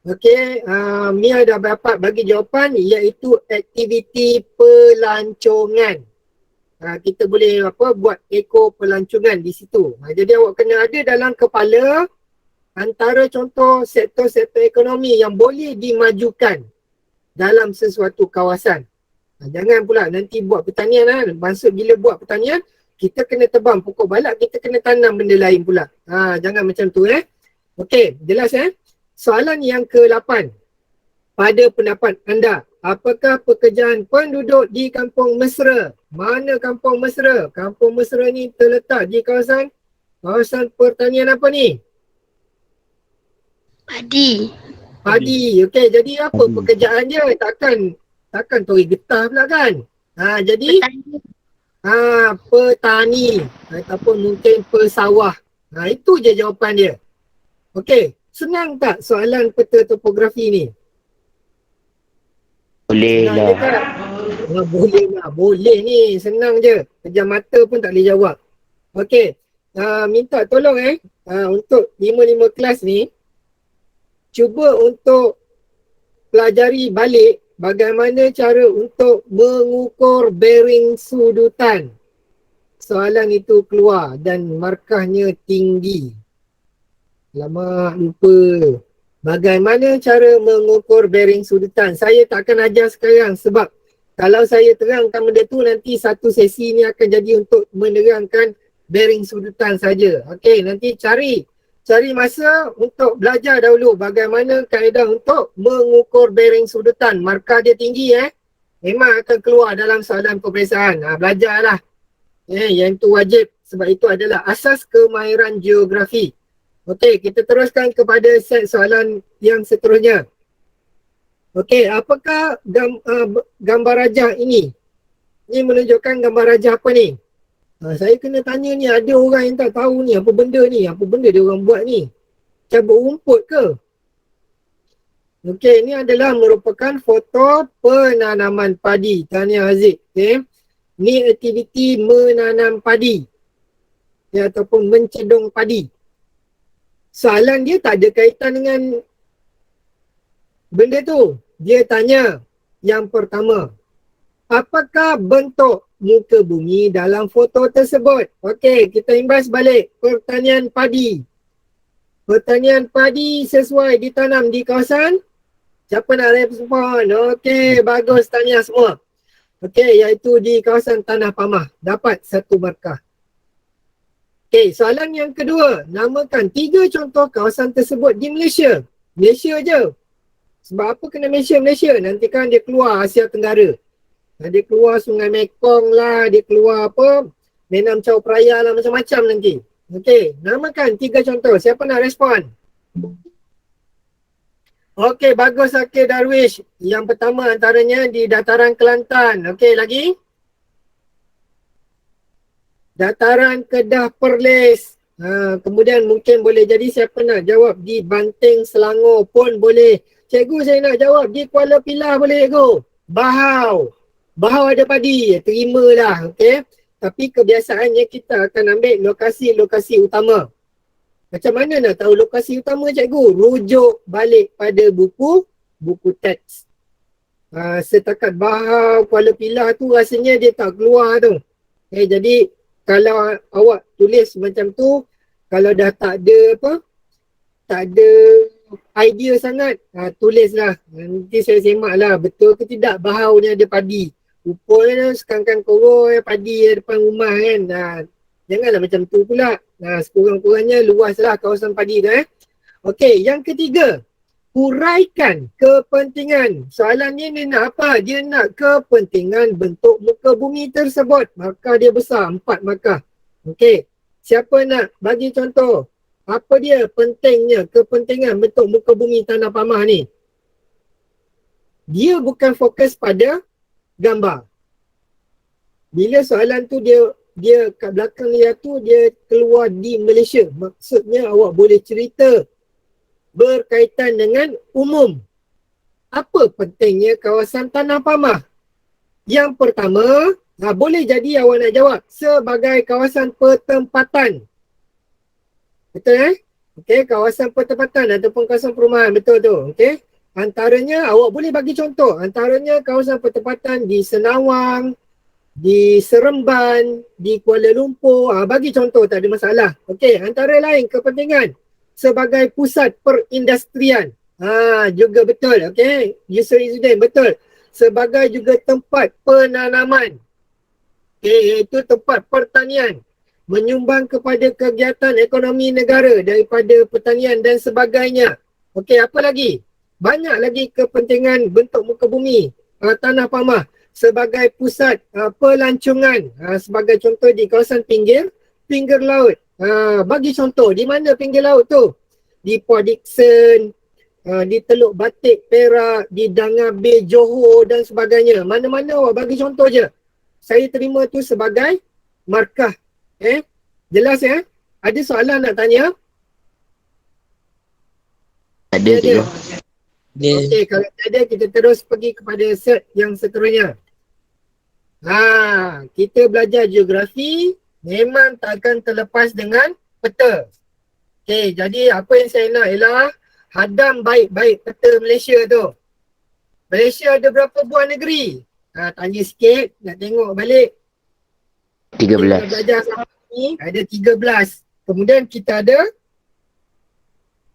Okey, Mia dah dapat bagi jawapan, iaitu aktiviti pelancongan. Kita boleh buat ekor pelancongan di situ. Jadi awak kena ada dalam kepala antara contoh sektor-sektor ekonomi yang boleh dimajukan dalam sesuatu kawasan. Jangan pula nanti buat pertanian maksud bila buat pertanian, kita kena tebang pokok balak, kita kena tanam benda lain pula. Jangan macam tu Okey, jelas Soalan yang ke-8. Pada pendapat anda, apakah pekerjaan penduduk di Kampung Mesra? Mana Kampung Mesra? Kampung Mesra ni terletak di kawasan pertanian apa ni? Padi. Okey, jadi apa pekerjaan dia? Takkan tori getah pula kan? Jadi petani ataupun mungkin pesawah. Itu je jawapan dia. Okey, senang tak soalan peta topografi ni? Boleh Senang je lah. tak? Boleh ni, senang je. Pejam mata pun tak boleh jawab. Okey, minta tolong untuk 5 kelas ni, cuba untuk pelajari balik bagaimana cara untuk mengukur bearing sudutan. Soalan itu keluar dan markahnya tinggi. Lama lupa. Bagaimana cara mengukur bearing sudutan? Saya tak akan ajar sekarang sebab kalau saya terangkan benda tu, nanti satu sesi ni akan jadi untuk menerangkan bearing sudutan saja. Okey, nanti cari masa untuk belajar dahulu bagaimana kaedah untuk mengukur bearing sudutan. Markah dia tinggi memang akan keluar dalam soalan peperiksaan. Belajarlah. Yang itu wajib sebab itu adalah asas kemahiran geografi. Okey, kita teruskan kepada set soalan yang seterusnya. Okey, apakah gambar rajah ini? Ini menunjukkan gambar rajah apa ni? Saya kena tanya ni, ada orang yang tak tahu ni apa benda ni? Apa benda dia orang buat ni? Cabut rumput ke? Okey, ini adalah merupakan foto penanaman padi. Tahniah Haziq. Okey. Ni aktiviti menanam padi. Ataupun mencedung padi. Soalan dia tak ada kaitan dengan benda tu. Dia tanya yang pertama, apakah bentuk muka bumi dalam foto tersebut? Okey, kita imbas balik. Pertanian padi. Pertanian padi sesuai ditanam di kawasan? Siapa nak respon? Okey, bagus, tanya semua. Okey, iaitu di kawasan Tanah Pamah. Dapat 1 markah. Okey, soalan yang kedua. Namakan 3 contoh kawasan tersebut di Malaysia. Malaysia je. Sebab apa kena Malaysia? Nanti kan dia keluar Asia Tenggara. Dia keluar Sungai Mekong lah, dia keluar apa, Menam Chao Phraya lah, macam-macam nanti. Okey, namakan 3 contoh. Siapa nak respon? Okey, bagus Akil Darwish. Yang pertama antaranya di dataran Kelantan. Okey, lagi? Dataran Kedah Perlis. Kemudian mungkin boleh jadi siapa nak jawab di Banting Selangor pun boleh. Cikgu saya nak jawab di Kuala Pilah boleh cikgu? Bahau. Bahau ada padi, terimalah. Okey. Tapi kebiasaannya kita akan ambil lokasi-lokasi utama. Macam mana nak tahu lokasi utama cikgu? Rujuk balik pada buku teks. Setakat Bahau, Kuala Pilah tu rasanya dia tak keluar tu. Jadi kalau awak tulis macam tu, kalau dah tak ada idea sangat, tulislah. Nanti saya semak lah, betul ke tidak Bahau ni ada padi. Rupanya sekarang koroi padi depan rumah kan. Janganlah macam tu pula. Sekurang-kurangnya luaslah kawasan padi tu Okey, yang ketiga. Huraikan kepentingan. Soalan ni nak apa? Dia nak kepentingan bentuk muka bumi tersebut. Markah dia besar, 4 markah. Okey, siapa nak bagi contoh? Apa dia pentingnya, kepentingan bentuk muka bumi Tanah Pamah ni? Dia bukan fokus pada gambar. Bila soalan tu dia kat belakang dia tu dia keluar di Malaysia. Maksudnya awak boleh cerita berkaitan dengan umum. Apa pentingnya kawasan Tanah Pamah? Yang pertama, boleh jadi awak nak jawab sebagai kawasan pertempatan. Betul Okey, kawasan pertempatan ataupun kawasan perumahan, betul tu. Okey. Antaranya awak boleh bagi contoh. Antaranya kawasan pertempatan di Senawang, di Seremban, di Kuala Lumpur. Bagi contoh, tak ada masalah. Okey, antara lain kepentingan sebagai pusat perindustrian. Juga betul. Okey, Yusri Izzuddin betul. Sebagai juga tempat penanaman. Okey, iaitu tempat pertanian. Menyumbang kepada kegiatan ekonomi negara daripada pertanian dan sebagainya. Okey, apa lagi? Banyak lagi kepentingan bentuk muka bumi Tanah Pamah sebagai pusat pelancongan. Sebagai contoh di kawasan pinggir laut. Bagi contoh, di mana pinggir laut tu? Di Port Dickson, di Teluk Batik Perak, di Dangah Bay Johor dan sebagainya. Mana-mana awak bagi contoh je. Saya terima tu sebagai markah. Jelas Ada soalan nak tanya? Ada cikgu. Okey, kalau tak ada kita terus pergi kepada set yang seterusnya. Kita belajar geografi memang takkan terlepas dengan peta. Okey, jadi apa yang saya nak ialah hadam baik-baik peta Malaysia tu. Malaysia ada berapa buah negeri? Tanya sikit, nak tengok balik. 13. Kita belajar sampai ni ada 13. Kemudian kita ada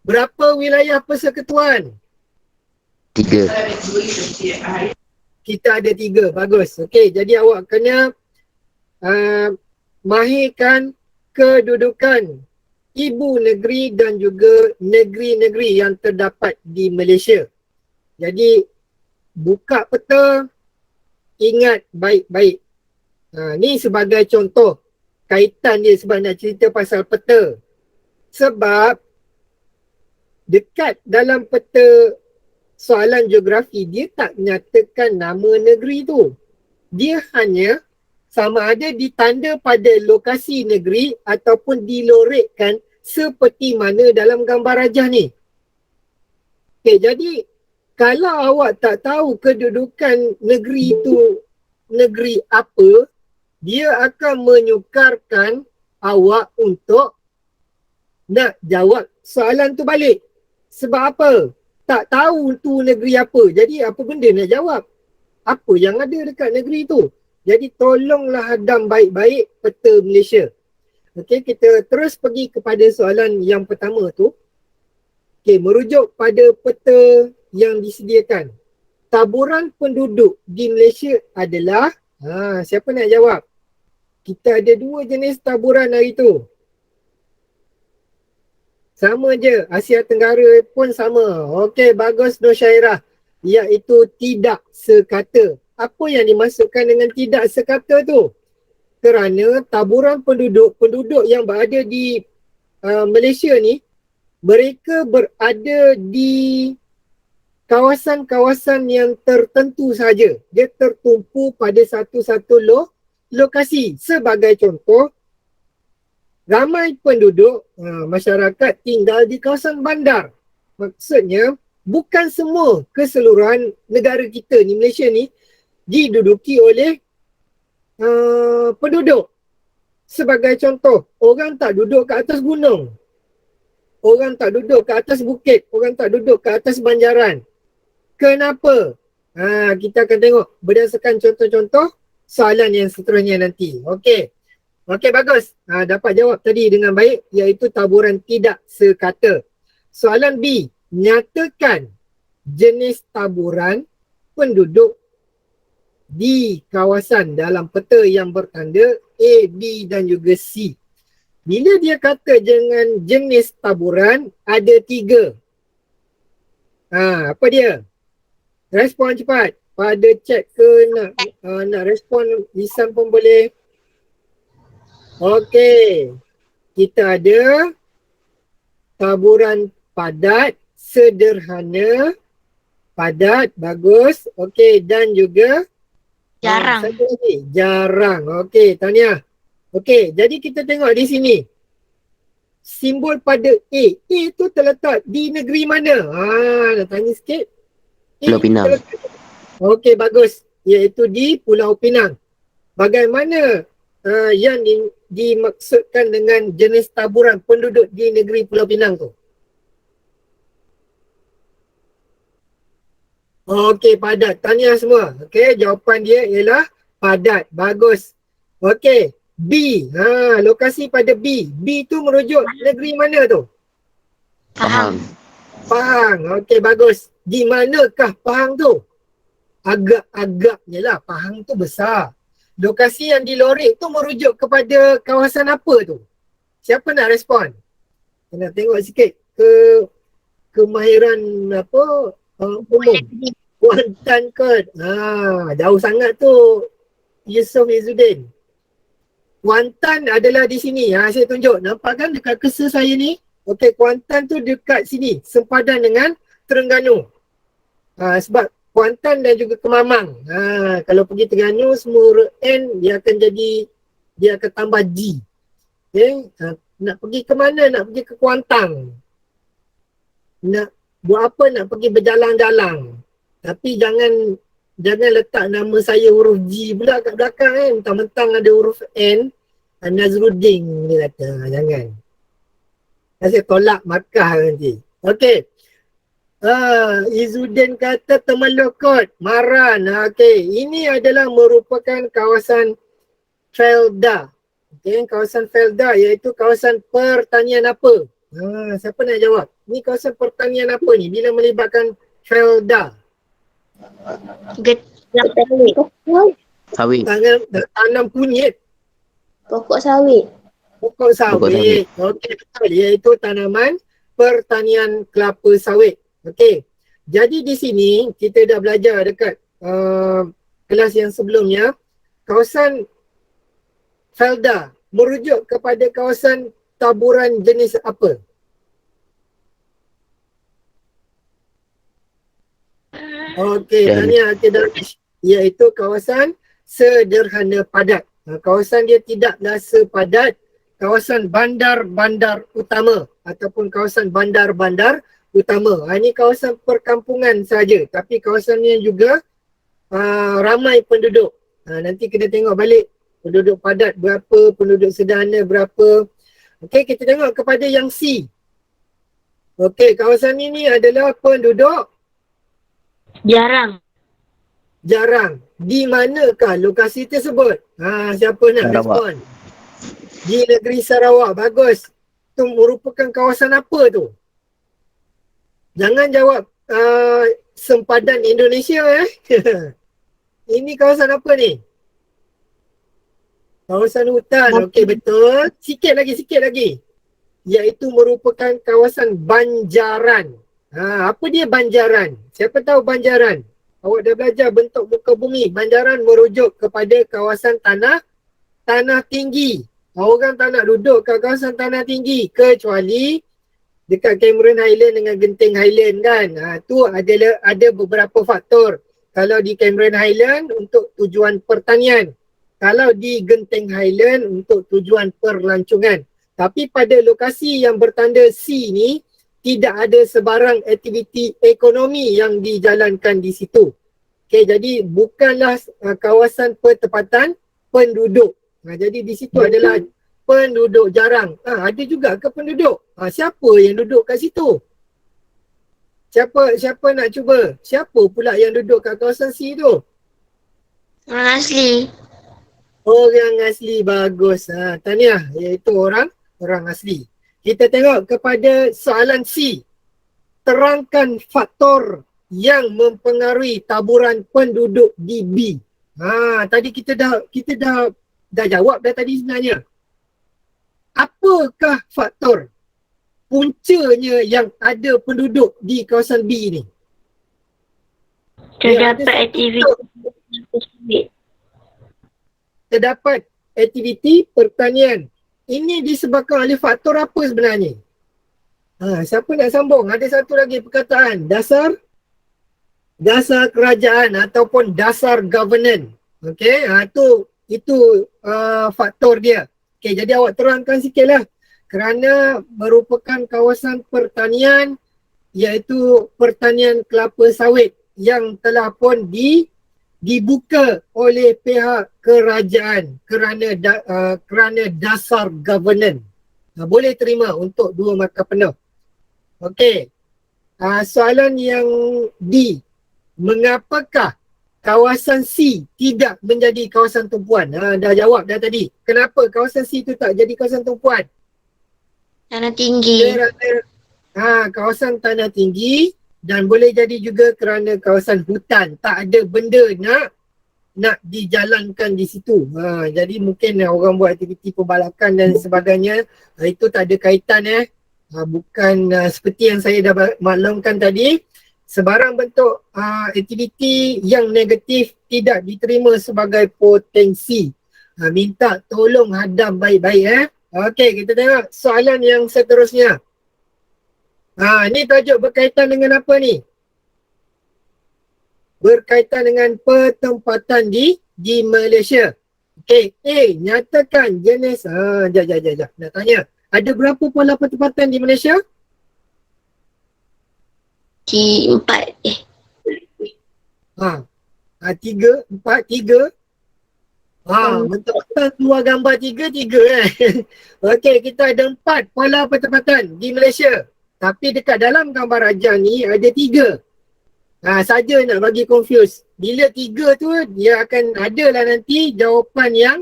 berapa wilayah persekutuan? 3. Kita ada 3. Bagus. Okey, jadi awak kena mahirkan kedudukan ibu negeri dan juga negeri-negeri yang terdapat di Malaysia. Jadi buka peta, ingat baik-baik. Ni sebagai contoh kaitan dia sebab nak cerita pasal peta. Sebab dekat dalam peta soalan geografi dia tak nyatakan nama negeri tu. Dia hanya sama ada ditanda pada lokasi negeri ataupun dilorekkan seperti mana dalam gambar rajah ni. Okay, jadi kalau awak tak tahu kedudukan negeri tu negeri apa, dia akan menyukarkan awak untuk nak jawab soalan tu balik. Sebab apa? Tak tahu tu negeri apa. Jadi apa benda nak jawab? Apa yang ada dekat negeri tu? Jadi tolonglah hadam baik-baik peta Malaysia. Okey, kita terus pergi kepada soalan yang pertama tu. Okey, merujuk pada peta yang disediakan. Taburan penduduk di Malaysia adalah, siapa nak jawab? Kita ada 2 jenis taburan hari tu. Sama je. Asia Tenggara pun sama. Okey, bagus Nusyairah. Iaitu tidak sekata. Apa yang dimaksudkan dengan tidak sekata tu? Kerana taburan penduduk yang berada di Malaysia ni, mereka berada di kawasan-kawasan yang tertentu saja. Dia tertumpu pada satu-satu lokasi. Sebagai contoh, ramai penduduk masyarakat tinggal di kawasan bandar. Maksudnya, bukan semua keseluruhan negara kita ni, Malaysia ni, diduduki oleh penduduk. Sebagai contoh, orang tak duduk ke atas gunung. Orang tak duduk ke atas bukit. Orang tak duduk ke atas banjaran. Kenapa? Kita akan tengok berdasarkan contoh-contoh soalan yang seterusnya nanti. Okey. Okey, bagus. Dapat jawab tadi dengan baik, iaitu taburan tidak sekata. Soalan B. Nyatakan jenis taburan penduduk di kawasan dalam peta yang bertanda A, B dan juga C. Bila dia kata dengan jenis taburan, ada 3. Apa dia? Respon cepat. Pada chat ke nak respon lisan pun boleh. Okey. Kita ada taburan padat, sederhana, padat, bagus. Okey, dan juga Jarang. satu lagi, jarang. Okey, tahniah. Okey, jadi kita tengok di sini. Simbol pada A. A tu terletak di negeri mana? Nak tanya sikit. Pulau Pinang. Okey, bagus. Iaitu di Pulau Pinang. Bagaimana yang dimaksudkan dengan jenis taburan penduduk di negeri Pulau Pinang tu? Okey, padat. Tahniah semua. Okey, jawapan dia ialah padat. Bagus. Okey, B. Lokasi pada B. B tu merujuk negeri mana tu? Pahang. Pahang. Okey, bagus. Di manakah Pahang tu? Agak-agaknya lah. Pahang tu besar. Lokasi yang dilorek tu merujuk kepada kawasan apa tu? Siapa nak respon? Nak tengok sikit kemahiran apa umum. Kuantan kot. Jauh sangat tu Yusof Izzuddin. Kuantan adalah di sini. Saya tunjuk. Nampak kan dekat cursor saya ni? Okey, Kuantan tu dekat sini. Sempadan dengan Terengganu. Sebab Kuantan dan juga Kemamang. Kalau pergi Terengganu, semua huruf N dia akan tambah G. Okay? Nak pergi ke mana? Nak pergi ke Kuantan. Nak buat apa? Nak pergi berjalan-jalan. Tapi jangan letak nama saya huruf G pula kat belakang kan. Mentang-mentang ada huruf N. Nazruddin dia kata. Jangan. Saya tolak markah nanti. Okey. Izzuddin kata Temelukut. Maran. Okey. Ini adalah merupakan kawasan Felda. Okey. Kawasan Felda iaitu kawasan pertanian apa? Siapa nak jawab? Ni kawasan pertanian apa ni? Bila melibatkan Felda. Sawit. Tanam kunyit. Pokok sawit. Pokok sawit. Okey, betul. Iaitu tanaman pertanian kelapa sawit. Okey. Jadi di sini kita dah belajar dekat kelas yang sebelumnya. Kawasan Felda merujuk kepada kawasan taburan jenis apa? Okey, tahniah Darwish. Iaitu kawasan sederhana padat. Kawasan dia tidaklah sepadat kawasan bandar-bandar utama ataupun kawasan bandar-bandar utama. Ini kawasan perkampungan saja, tapi kawasan ni juga ramai penduduk. Nanti kita tengok balik penduduk padat berapa, penduduk sederhana berapa. Okey, kita tengok kepada yang C. Okey, kawasan ini adalah penduduk Jarang. jarang. Di manakah lokasi tersebut? Siapa nak Sarawak. respon? Di negeri Sarawak. Bagus. Itu merupakan kawasan apa tu? Jangan jawab sempadan Indonesia Ini kawasan apa ni? Kawasan hutan. Okey, betul. Sikit lagi. iaitu merupakan kawasan banjaran. Apa dia banjaran? Siapa tahu banjaran? Awak dah belajar bentuk muka bumi. Banjaran merujuk kepada kawasan tanah tinggi. Orang tak nak duduk kat kawasan tanah tinggi kecuali dekat Cameron Highland dengan Genting Highland kan. Tu ada beberapa faktor. Kalau di Cameron Highland untuk tujuan pertanian. Kalau di Genting Highland untuk tujuan perlancongan. Tapi pada lokasi yang bertanda C ni, tidak ada sebarang aktiviti ekonomi yang dijalankan di situ. Okay, jadi bukanlah kawasan pertempatan penduduk. Jadi di situ adalah penduduk jarang. Ada juga ke penduduk? Siapa yang duduk kat situ? Siapa nak cuba? Siapa pula yang duduk kat kawasan C tu? Orang asli. Orang asli, bagus. Tahniah, iaitu orang asli. Kita tengok kepada soalan C. Terangkan faktor yang mempengaruhi taburan penduduk di B. Tadi kita dah jawab dah tadi sebenarnya. Apakah faktor puncanya yang ada penduduk di kawasan B ni? Terdapat aktiviti. Terdapat aktiviti pertanian. Ini disebabkan oleh faktor apa sebenarnya? Siapa nak sambung? Ada satu lagi perkataan. Dasar kerajaan ataupun dasar governance. Okey, itu faktor dia. Okey, jadi awak terangkan sikitlah. Kerana merupakan kawasan pertanian iaitu pertanian kelapa sawit yang telah pun dibuka oleh pihak kerajaan kerana dasar governance. Boleh terima untuk 2 markah penuh. Okey. Soalan yang D. Mengapakah kawasan C tidak menjadi kawasan tumpuan? Dah jawab dah tadi. Kenapa kawasan C tu tak jadi kawasan tumpuan? Tanah tinggi. Kawasan tanah tinggi. Dan boleh jadi juga kerana kawasan hutan. Tak ada benda nak dijalankan di situ. Jadi mungkin orang buat aktiviti pembalakan dan sebagainya. Itu tak ada kaitan bukan seperti yang saya dah maklumkan tadi. Sebarang bentuk aktiviti yang negatif tidak diterima sebagai potensi. Minta tolong hadam baik-baik. Okey, kita tengok soalan yang seterusnya. Ni tajuk berkaitan dengan apa ni? Berkaitan dengan pertempatan di Malaysia. Okey, nyatakan jenis. Jap. Nak tanya. Ada berapa pola pertempatan di Malaysia? 4. 3, 4, 3. Betul-betul keluar gambar 3 Okey, kita ada 4 pola pertempatan di Malaysia. Tapi dekat dalam gambar raja ni ada 3. Saja nak bagi confuse. Bila 3 tu dia akan adalah nanti jawapan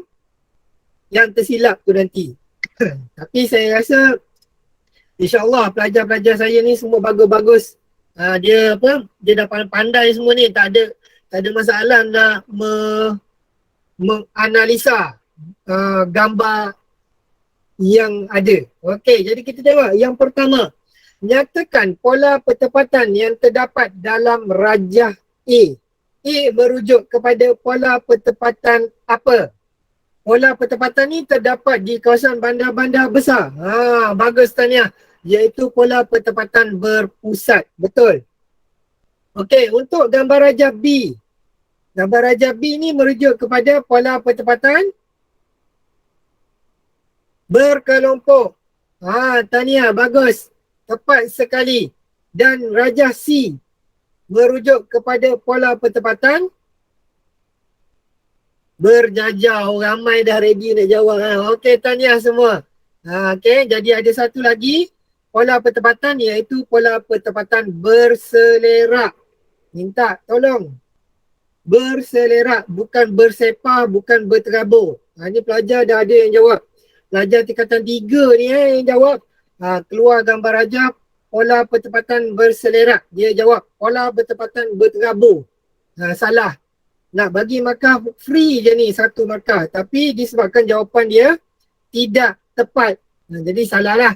yang tersilap tu nanti. Tapi saya rasa insya-Allah pelajar-pelajar saya ni semua bagus-bagus. Dia dah pandai semua ni, tak ada masalah nak menganalisa gambar yang ada. Okey, jadi kita tengok yang pertama. Nyatakan pola pertempatan yang terdapat dalam rajah A. A merujuk kepada pola pertempatan apa? Pola pertempatan ni terdapat di kawasan bandar-bandar besar. Bagus tahniah. Iaitu pola pertempatan berpusat. Betul. Okey, untuk gambar rajah B. Gambar rajah B ni merujuk kepada pola pertempatan berkelompok. Tahniah, bagus. Tepat sekali. Dan rajah C merujuk kepada pola pertempatan berjajah. Ramai dah ready nak jawab. Okey, tahniah semua. Okey, jadi ada satu lagi pola pertempatan iaitu pola pertempatan berselerak. Minta tolong. Berselerak, bukan bersepah, bukan berterabur. Ni pelajar dah ada yang jawab. Pelajar tingkatan 3 ni yang jawab. Keluar gambar rajah pola pertempatan berselerak. Dia jawab pola pertempatan berterabur. Salah. Nak bagi markah free je ni, 1 markah. Tapi disebabkan jawapan dia tidak tepat. Jadi salah lah.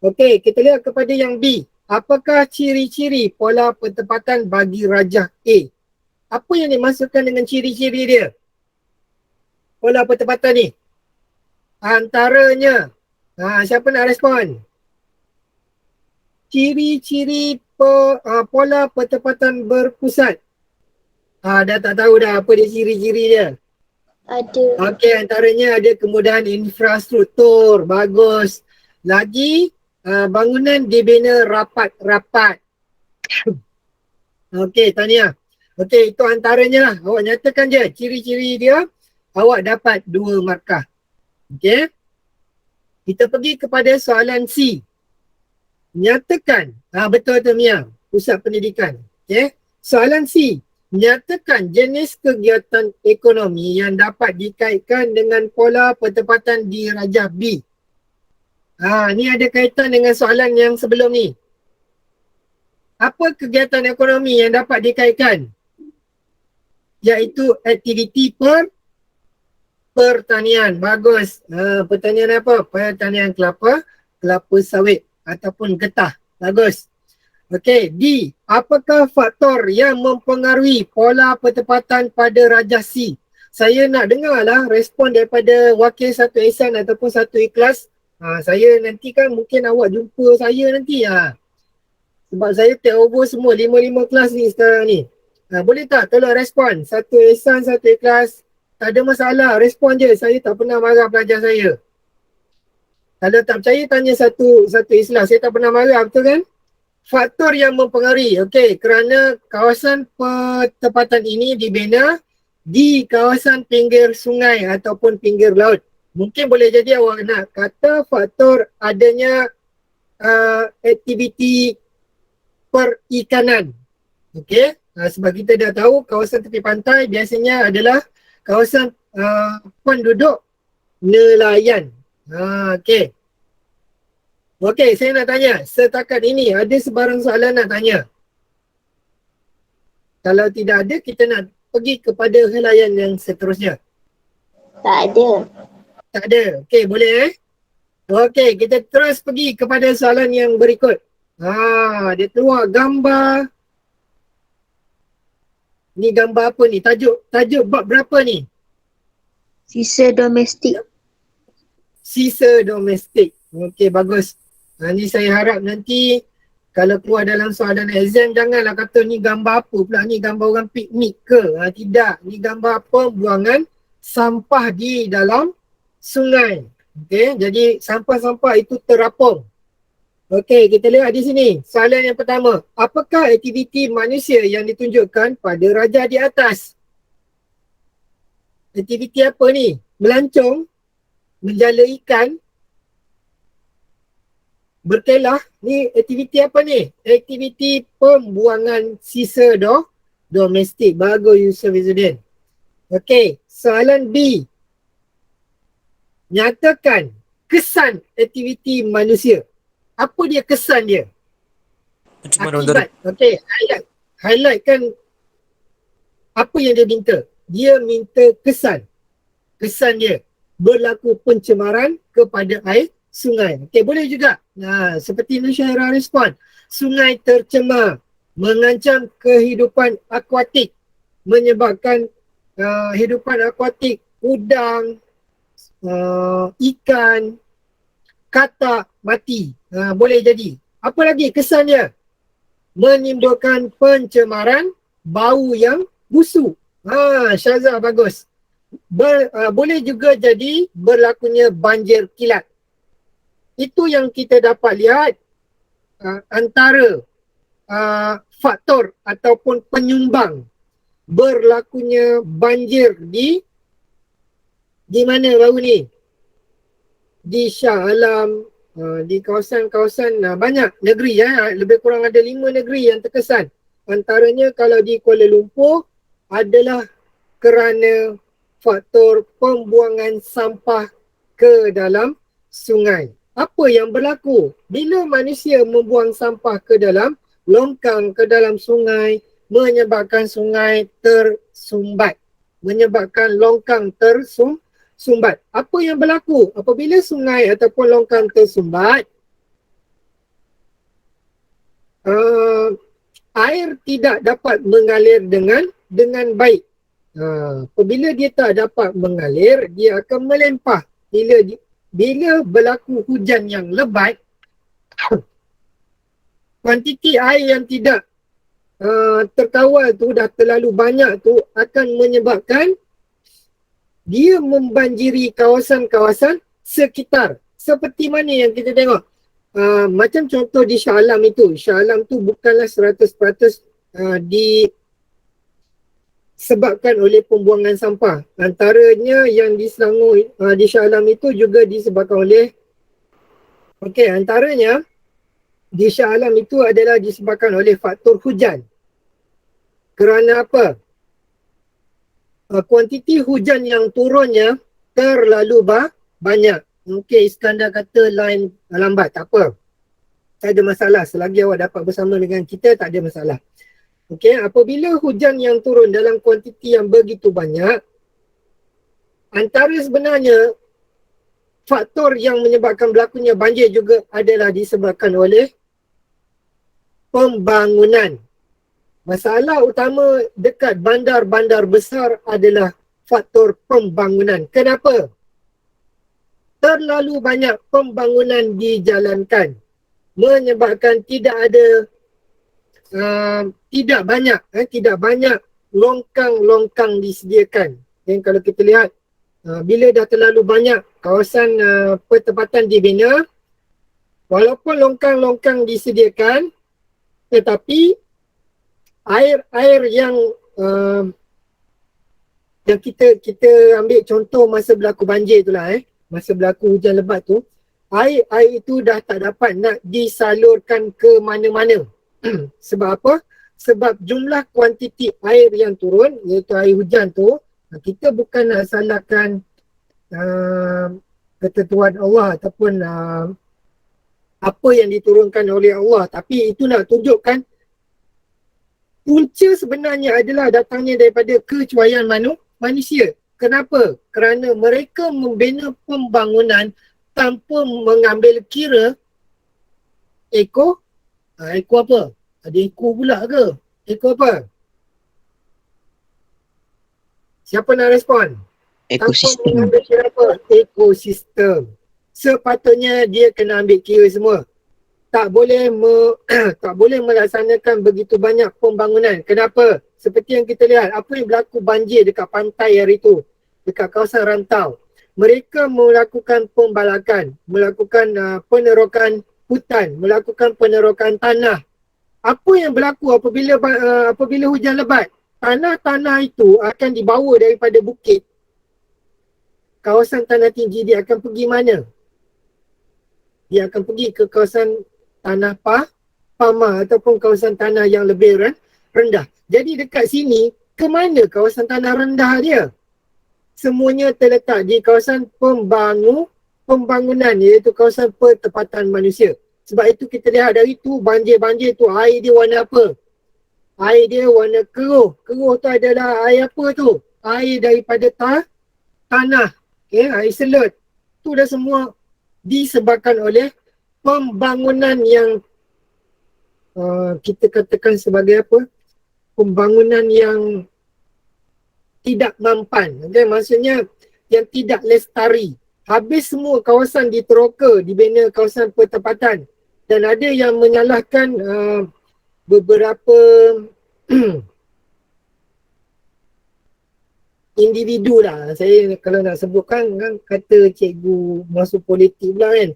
Okey, kita lihat kepada yang B. Apakah ciri-ciri pola pertempatan bagi rajah A? Apa yang dimaksudkan dengan ciri-ciri dia? Pola pertempatan ni. Antaranya, siapa nak respon? Ciri-ciri pola pertempatan berpusat. Dah tak tahu dah apa dia ciri-ciri dia. Ada. Okey, antaranya ada kemudahan infrastruktur. Bagus. Lagi, bangunan dibina rapat-rapat. Okey, tahniah. Okey, itu antaranya lah. Awak nyatakan je ciri-ciri dia. Awak dapat 2 markah. Okey. Kita pergi kepada soalan C. Nyatakan. Betul tu Mia. Pusat pendidikan. Okey. Soalan C. Nyatakan jenis kegiatan ekonomi yang dapat dikaitkan dengan pola pertempatan di rajah B. Ni ada kaitan dengan soalan yang sebelum ni. Apa kegiatan ekonomi yang dapat dikaitkan? Iaitu aktiviti pertanian. Bagus. Pertanian apa? Pertanian kelapa sawit ataupun getah. Bagus. Okey, D. Apakah faktor yang mempengaruhi pola pertempatan pada rajah C? Saya nak dengarlah respon daripada wakil satu ihsan ataupun satu ikhlas. Saya nanti kan mungkin awak jumpa saya nanti. Sebab saya take over semua 5 kelas ni sekarang ni. Boleh tak tolong respon? Satu ihsan, satu ikhlas. Tak ada masalah, respon je. Saya tak pernah marah pelajar saya. Kalau tak percaya, tanya satu ikhlas. Saya tak pernah marah, betul kan? Faktor yang mempengaruhi. Okey, kerana kawasan pertempatan ini dibina di kawasan pinggir sungai ataupun pinggir laut. Mungkin boleh jadi awak nak kata faktor adanya aktiviti perikanan. Okey, sebab kita dah tahu kawasan tepi pantai biasanya adalah kawasan penduduk nelayan. Okey. Okey, saya nak tanya, setakat ini ada sebarang soalan nak tanya? Kalau tidak ada, kita nak pergi kepada helaian yang seterusnya. Tak ada. Tak ada. Okey, boleh Okey, kita terus pergi kepada soalan yang berikut. Dia keluar gambar. Ni gambar apa ni? Tajuk bab berapa ni? Sisa domestik. Sisa domestik. Okey, bagus. Ni saya harap nanti kalau keluar dalam soalan exam, janganlah kata ni gambar apa pula, ni gambar orang piknik ke? Tidak, ni gambar pembuangan sampah di dalam sungai. Okey, jadi sampah-sampah itu terapung. Okey, kita lihat di sini. Soalan yang pertama, apakah aktiviti manusia yang ditunjukkan pada rajah di atas? Aktiviti apa ni? Melancong, menjala ikan, berkelah. Ni aktiviti apa ni? Aktiviti pembuangan sisa domestik. Bagus Yusuf Izzuddin. Okey, soalan B. Nyatakan kesan aktiviti manusia. Apa dia kesan dia? Akibat. Okey, highlight kan apa yang dia minta. Dia minta kesan. Kesan dia berlaku pencemaran kepada air sungai. Okey, boleh juga. Seperti Nusyairah respon. Sungai tercemar, mengancam kehidupan akuatik, menyebabkan hidupan akuatik, udang, ikan, katak mati. Boleh jadi. Apa lagi kesannya? Menimbulkan pencemaran, bau yang busuk. Syazah bagus. Boleh juga jadi berlakunya banjir kilat. Itu yang kita dapat lihat antara faktor ataupun penyumbang berlakunya banjir di mana baru ni? Di Shah Alam, di kawasan-kawasan banyak negeri, lebih kurang ada 5 negeri yang terkesan. Antaranya kalau di Kuala Lumpur adalah kerana faktor pembuangan sampah ke dalam sungai. Apa yang berlaku bila manusia membuang sampah ke dalam longkang, ke dalam sungai, menyebabkan sungai tersumbat, menyebabkan longkang tersumbat. Apa yang berlaku apabila sungai ataupun longkang tersumbat? air tidak dapat mengalir dengan baik. Apabila dia tak dapat mengalir, dia akan melempah. Bila berlaku hujan yang lebat, kuantiti air yang tidak terkawal tu dah terlalu banyak tu akan menyebabkan dia membanjiri kawasan-kawasan sekitar. Seperti mana yang kita tengok. Macam contoh di Shah Alam itu. Shah Alam tu bukanlah 100% disebabkan oleh pembuangan sampah. Antaranya yang di Selangor, di Shah Alam itu juga disebabkan oleh antaranya di Shah Alam itu adalah disebabkan oleh faktor hujan. Kerana apa? Kuantiti hujan yang turunnya terlalu banyak. Okey, Iskandar kata line lambat, tak apa. Tak ada masalah. Selagi awak dapat bersama dengan kita, tak ada masalah. Okey, apabila hujan yang turun dalam kuantiti yang begitu banyak, antara sebenarnya faktor yang menyebabkan berlakunya banjir juga adalah disebabkan oleh pembangunan. Masalah utama dekat bandar-bandar besar adalah faktor pembangunan. Kenapa? Terlalu banyak pembangunan dijalankan menyebabkan tidak banyak longkang-longkang disediakan. Dan kalau kita lihat, bila dah terlalu banyak kawasan pertempatan dibina, walaupun longkang-longkang disediakan, tetapi air yang kita ambil contoh masa berlaku banjir itulah, masa berlaku hujan lebat tu, air itu dah tak dapat nak disalurkan ke mana-mana. Sebab apa? Sebab jumlah kuantiti air yang turun, iaitu air hujan tu, kita bukan nak salahkan ketentuan Allah ataupun apa yang diturunkan oleh Allah, tapi itu nak tunjukkan punca sebenarnya adalah datangnya daripada kecuaian manusia. Kenapa? Kerana mereka membina pembangunan tanpa mengambil kira eko apa? Ada eko pula ke? Eko apa? Siapa nak respon? Ekosistem. Tanpa mengambil kira apa? Ekosistem. Sepatutnya dia kena ambil kira semua. Tak boleh melaksanakan begitu banyak pembangunan. Kenapa? Seperti yang kita lihat, apa yang berlaku banjir dekat pantai hari itu, dekat kawasan rantau. Mereka melakukan pembalakan, melakukan penerokan hutan, melakukan penerokan tanah. Apa yang berlaku apabila hujan lebat? Tanah-tanah itu akan dibawa daripada bukit. Kawasan tanah tinggi dia akan pergi mana? Dia akan pergi ke kawasan tanah pamah ataupun kawasan tanah yang lebih rendah. Jadi dekat sini, ke mana kawasan tanah rendah dia? Semuanya terletak di kawasan pembangunan, iaitu kawasan pertempatan manusia. Sebab itu kita lihat dari tu banjir-banjir tu air dia warna apa? Air dia warna keruh. Keruh tu adalah air apa tu? Air daripada tanah. Air selut. Tu dah semua disebabkan oleh pembangunan yang kita katakan sebagai apa? Pembangunan yang tidak mampan. Maksudnya yang tidak lestari. Habis semua kawasan diteroka, dibina kawasan pertempatan. Dan ada yang menyalahkan beberapa individu lah. Saya kalau nak sebutkan kan, kata cikgu masuk politik pula kan.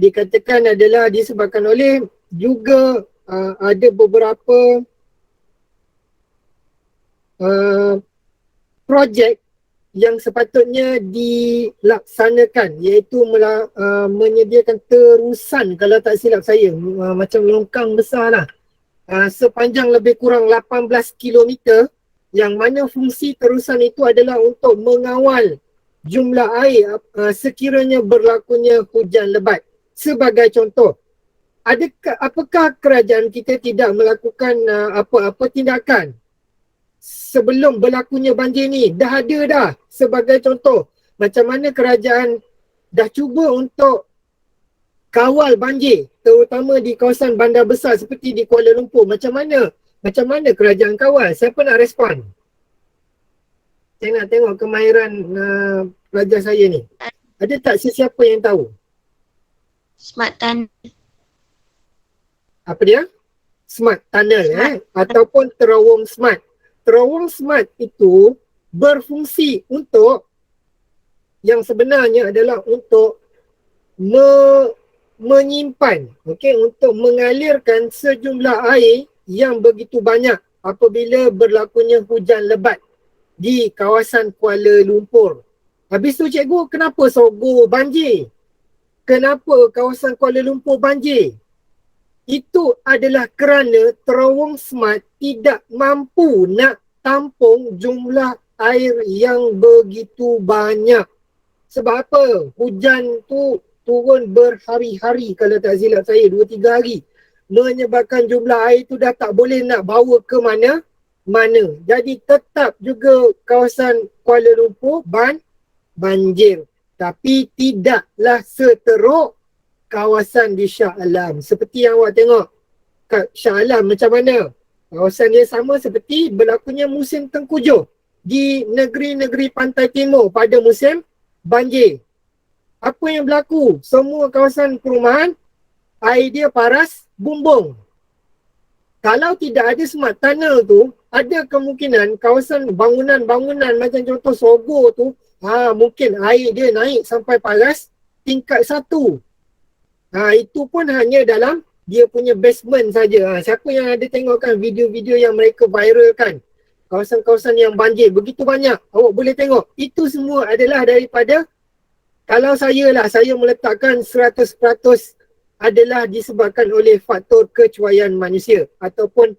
Dikatakan adalah disebabkan oleh juga ada beberapa projek yang sepatutnya dilaksanakan, iaitu menyediakan terusan, kalau tak silap saya, macam longkang besar lah, sepanjang lebih kurang 18 km, yang mana fungsi terusan itu adalah untuk mengawal jumlah air sekiranya berlakunya hujan lebat. Sebagai contoh, apakah kerajaan kita tidak melakukan apa-apa tindakan sebelum berlakunya banjir ni? Dah ada dah. Sebagai contoh, macam mana kerajaan dah cuba untuk kawal banjir, terutama di kawasan bandar besar seperti di Kuala Lumpur. Macam mana kerajaan kawal? Siapa nak respon? Saya nak tengok kemahiran pelajar saya ni. Ada tak sesiapa yang tahu? Smart Tunnel. Apa dia? Smart tunnel ataupun terowong smart. Terowong smart itu berfungsi untuk, yang sebenarnya adalah untuk menyimpan, untuk mengalirkan sejumlah air yang begitu banyak apabila berlakunya hujan lebat di kawasan Kuala Lumpur. Habis tu cikgu, kenapa Sogo banjir? Kenapa kawasan Kuala Lumpur banjir? Itu adalah kerana terowong smart tidak mampu nak tampung jumlah air yang begitu banyak. Sebab apa? Hujan tu turun berhari-hari, kalau tak silap saya, 2-3 hari. Menyebabkan jumlah air tu dah tak boleh nak bawa ke mana. Jadi tetap juga kawasan Kuala Lumpur banjir. Tapi tidaklah seteruk kawasan di Shah Alam. Seperti yang awak tengok kat Shah Alam macam mana. Kawasan dia sama seperti berlakunya musim tengkujuh di negeri-negeri pantai timur pada musim banjir. Apa yang berlaku? Semua kawasan perumahan, air dia paras bumbung. Kalau tidak ada smart tunnel tu, ada kemungkinan kawasan bangunan-bangunan macam contoh Sogo tu, mungkin air dia naik sampai paras tingkat 1. Itu pun hanya dalam dia punya basement saja. Siapa yang ada tengokkan video-video yang mereka viralkan, kawasan-kawasan yang banjir begitu banyak, awak boleh tengok. Itu semua adalah daripada, kalau saya meletakkan 100% adalah disebabkan oleh faktor kecuaian manusia ataupun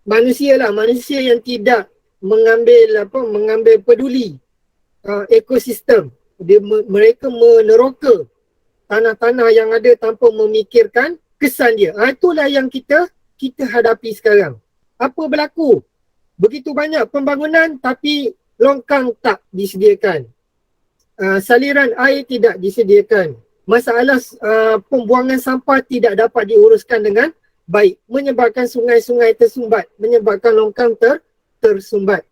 manusia yang tidak mengambil peduli ekosistem. Mereka meneroka tanah-tanah yang ada tanpa memikirkan kesan dia. Itulah yang kita hadapi sekarang. Apa berlaku? Begitu banyak pembangunan tapi longkang tak disediakan. Saliran air tidak disediakan. Masalah pembuangan sampah tidak dapat diuruskan dengan baik, menyebabkan sungai-sungai tersumbat, menyebabkan longkang tersumbat.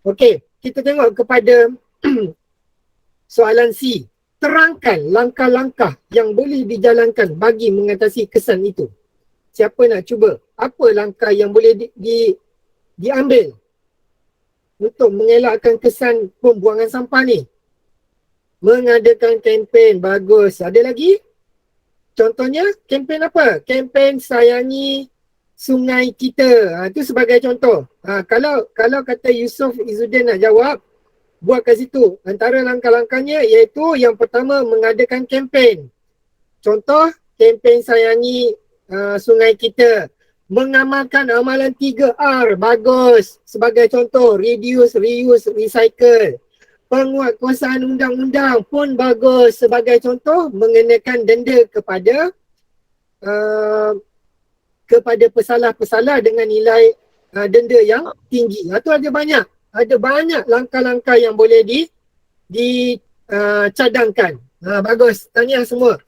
Okey, kita tengok kepada soalan C. Terangkan langkah-langkah yang boleh dijalankan bagi mengatasi kesan itu. Siapa nak cuba? Apa langkah yang boleh diambil untuk mengelakkan kesan pembuangan sampah ni? Mengadakan kempen, bagus. Ada lagi? Contohnya, kempen apa? Kempen sayangi sungai kita. Itu sebagai contoh. Kalau kata Yusof Izzuddin nak jawab, buat kat situ. Antara langkah-langkahnya iaitu yang pertama, mengadakan kempen. Contoh, kempen sayangi sungai kita. Mengamalkan amalan 3R, bagus. Sebagai contoh, reduce, reuse, recycle. Penguatkuasaan undang-undang pun bagus. Sebagai contoh, mengenakan denda kepada pesalah-pesalah dengan nilai denda yang tinggi. Itu ada banyak langkah-langkah yang boleh dicadangkan. Bagus, tahniah semua.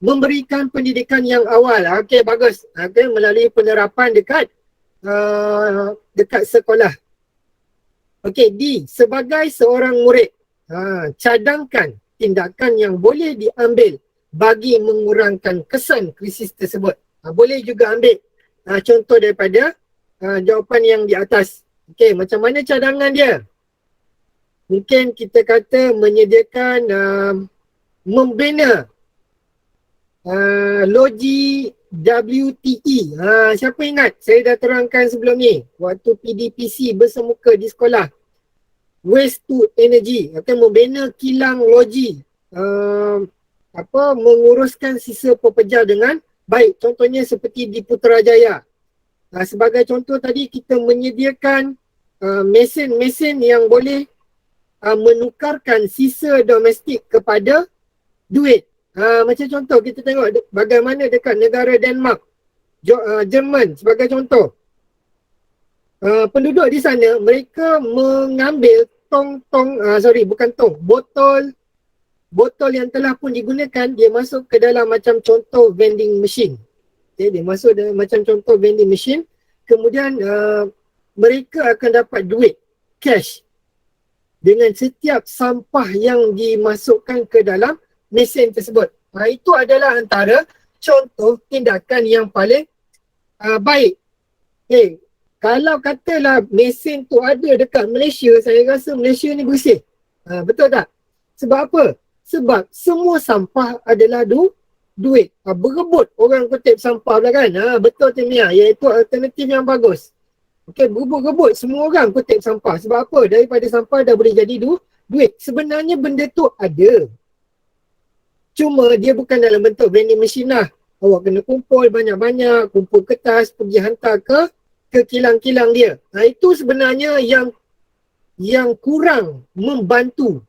Memberikan pendidikan yang awal. Okey, bagus. Melalui penerapan dekat sekolah. Okey, D. Sebagai seorang murid, cadangkan tindakan yang boleh diambil bagi mengurangkan kesan krisis tersebut. Boleh juga ambil contoh daripada jawapan yang di atas. Okey, macam mana cadangan dia? Mungkin kita kata menyediakan, membina logi WTE. Siapa ingat? Saya dah terangkan sebelum ni. Waktu PDPC bersemuka di sekolah. Waste to energy. Membina kilang logi. Menguruskan sisa pepejar dengan baik. Contohnya seperti di Putrajaya. Sebagai contoh tadi, kita menyediakan mesin-mesin yang boleh menukarkan sisa domestik kepada duit. Macam contoh kita tengok bagaimana dekat negara Denmark, Jerman sebagai contoh. Penduduk di sana, mereka mengambil botol yang telah pun digunakan, dia masuk ke dalam macam contoh vending machine. Okay, dia masuk dalam macam contoh vending machine. Kemudian mereka akan dapat duit, cash, dengan setiap sampah yang dimasukkan ke dalam mesin tersebut. Itu adalah antara contoh tindakan yang paling baik. Okay. Kalau katalah mesin tu ada dekat Malaysia, saya rasa Malaysia ni bersih. Betul tak? Sebab apa? Sebab semua sampah adalah duit. Berebut orang kutip sampah pula kan. Betul Timia, iaitu alternatif yang bagus. Okey, berebut-rebut semua orang kutip sampah. Sebab apa? Daripada sampah dah boleh jadi duit. Sebenarnya benda tu ada. Cuma dia bukan dalam bentuk vending machine lah. Awak kena kumpul banyak-banyak, kumpul kertas, pergi hantar ke kilang-kilang dia. Itu sebenarnya yang kurang membantu.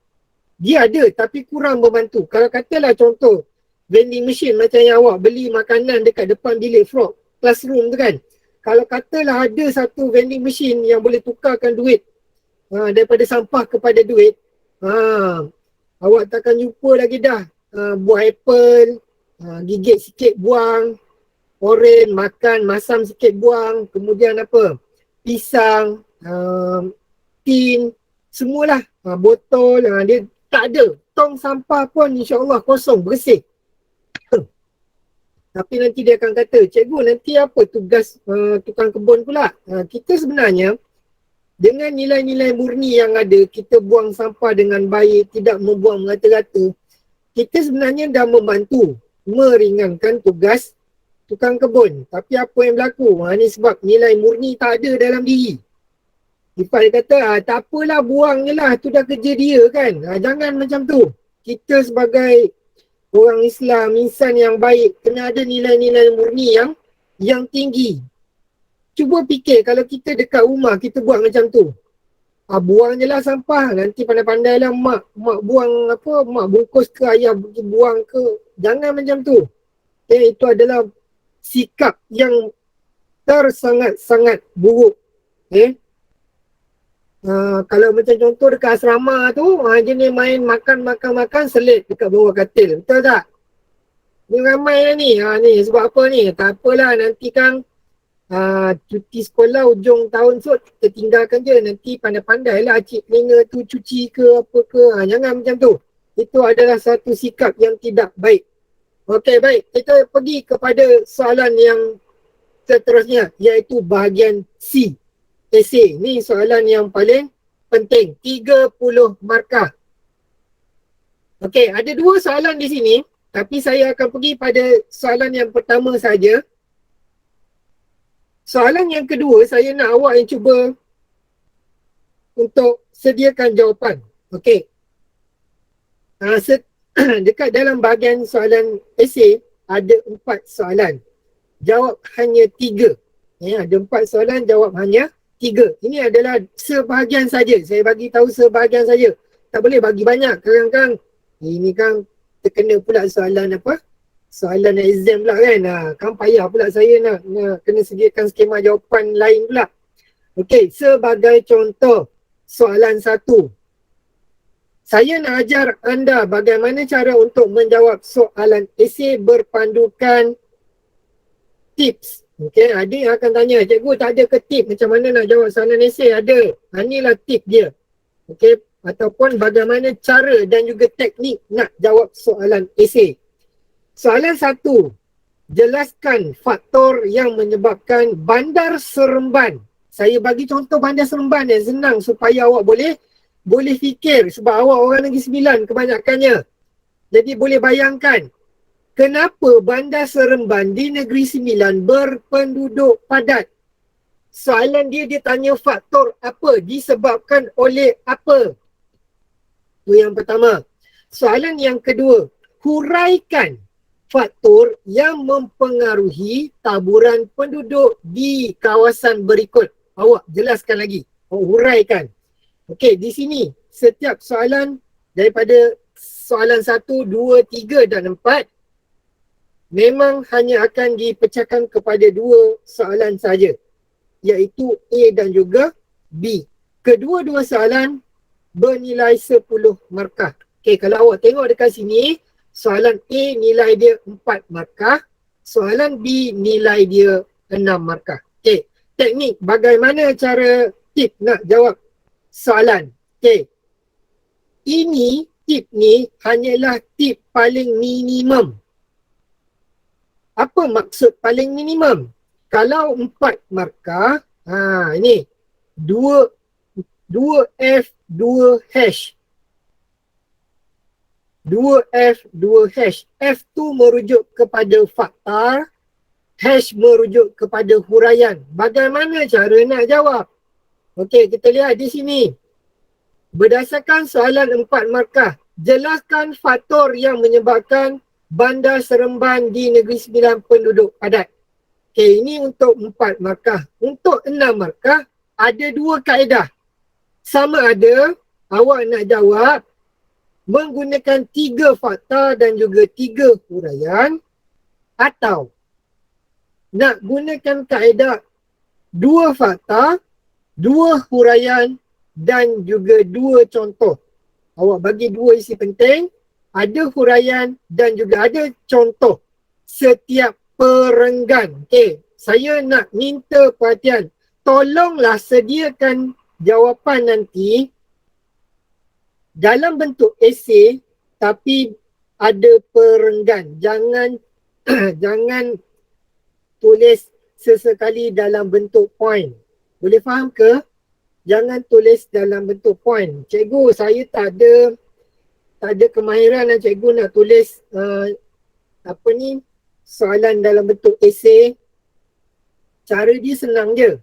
Dia ada tapi kurang membantu. Kalau katalah contoh vending machine macam yang awak beli makanan dekat depan bilik frog classroom tu kan. Kalau katalah ada satu vending machine yang boleh tukarkan duit daripada sampah kepada duit, awak takkan jumpa lagi dah buah apple, gigit sikit buang, oren makan, masam sikit buang, kemudian apa, pisang, tin, semualah, botol, dia tak ada. Tong sampah pun insyaAllah kosong, bersih. Tapi nanti dia akan kata, cikgu nanti apa tugas tukang kebun pula? Kita sebenarnya dengan nilai-nilai murni yang ada, kita buang sampah dengan baik, tidak membuang merata-rata, kita sebenarnya dah membantu meringankan tugas tukang kebun. Tapi apa yang berlaku? Ni sebab nilai murni tak ada dalam diri. Ifat kata, tak apalah, buang je lah, tu dah kerja dia kan. Jangan macam tu. Kita sebagai orang Islam, insan yang baik, kena ada nilai-nilai murni yang tinggi. Cuba fikir kalau kita dekat rumah, kita buat macam tu. Buang je lah sampah, nanti pandai-pandai lah mak buang apa, mak bungkus ke, ayah buang ke. Jangan macam tu. Itu adalah sikap yang sangat-sangat buruk. Kalau macam contoh dekat asrama tu, jenis main makan selit dekat bawah katil. Betul tak? Ni ramai lah ni. Ni sebab apa ni? Tak apalah, nanti kan cuti sekolah hujung tahun so kita tinggalkan je. Nanti pandai-pandai lah cik telinga tu cuci ke apa ke. Jangan macam tu. Itu adalah satu sikap yang tidak baik. Okey, baik. Kita pergi kepada soalan yang seterusnya, iaitu bahagian C. Esei. Ni soalan yang paling penting. 30 markah. Okey, ada dua soalan di sini. Tapi saya akan pergi pada soalan yang pertama saja. Soalan yang kedua, saya nak awak yang cuba untuk sediakan jawapan. Okey. Dekat dalam bahagian soalan esei ada 4 soalan. Jawab hanya 3. Ada 4 soalan, jawab hanya 3. Ini adalah sebahagian saja. Saya bagi tahu sebahagian saja. Tak boleh bagi banyak. Kadang-kadang ini kan terkena pula soalan apa? Soalan exam pula kan. Kan payah pula saya nak kena sediakan skema jawapan lain pula. Okey, sebagai contoh soalan 1. Saya nak ajar anda bagaimana cara untuk menjawab soalan esei berpandukan tips. Okey, ada yang akan tanya, cikgu tak ada ke tip macam mana nak jawab soalan esei? Ada. Inilah tip dia. Okey, ataupun bagaimana cara dan juga teknik nak jawab soalan esei. Soalan 1. Jelaskan faktor yang menyebabkan Bandar Seremban. Saya bagi contoh Bandar Seremban yang senang supaya awak boleh fikir, sebab awak orang Negeri Sembilan kebanyakannya. Jadi boleh bayangkan kenapa Bandar Seremban di Negeri Sembilan berpenduduk padat. Soalan dia tanya faktor apa, disebabkan oleh apa. Itu yang pertama. Soalan yang kedua, huraikan faktor yang mempengaruhi taburan penduduk di kawasan berikut. Awak jelaskan lagi. Huraikan. Okey, di sini setiap soalan daripada soalan 1, 2, 3 dan 4 memang hanya akan dipecahkan kepada 2 soalan saja, iaitu A dan juga B. Kedua-dua soalan bernilai 10 markah. Okey, kalau awak tengok dekat sini, soalan A nilai dia 4 markah, soalan B nilai dia 6 markah. Okey, teknik bagaimana cara tip nak jawab soalan. Okey, ini tip ni hanyalah tip paling minimum. Apa maksud paling minimum? Kalau 4 markah, ini 2F 2 hash. 2F 2 hash. F tu merujuk kepada fakta, hash merujuk kepada huraian. Bagaimana cara nak jawab? Okey, kita lihat di sini. Berdasarkan soalan 4 markah, jelaskan faktor yang menyebabkan Bandar Seremban di Negeri Sembilan penduduk padat. Okey, ini untuk 4 markah. Untuk 6 markah, ada 2 kaedah. Sama ada awak nak jawab menggunakan 3 fakta dan juga 3 huraian, atau nak gunakan kaedah 2 fakta, 2 huraian dan juga 2 contoh. Awak bagi 2 isi penting, ada huraian dan juga ada contoh setiap perenggan. Okey, saya nak minta perhatian. Tolonglah sediakan jawapan nanti dalam bentuk esei tapi ada perenggan. Jangan jangan tulis sesekali dalam bentuk point. Boleh faham ke? Jangan tulis dalam bentuk point. Cikgu, saya tak ada kemahiran lah cikgu nak tulis soalan dalam bentuk esei. Cara dia senang je.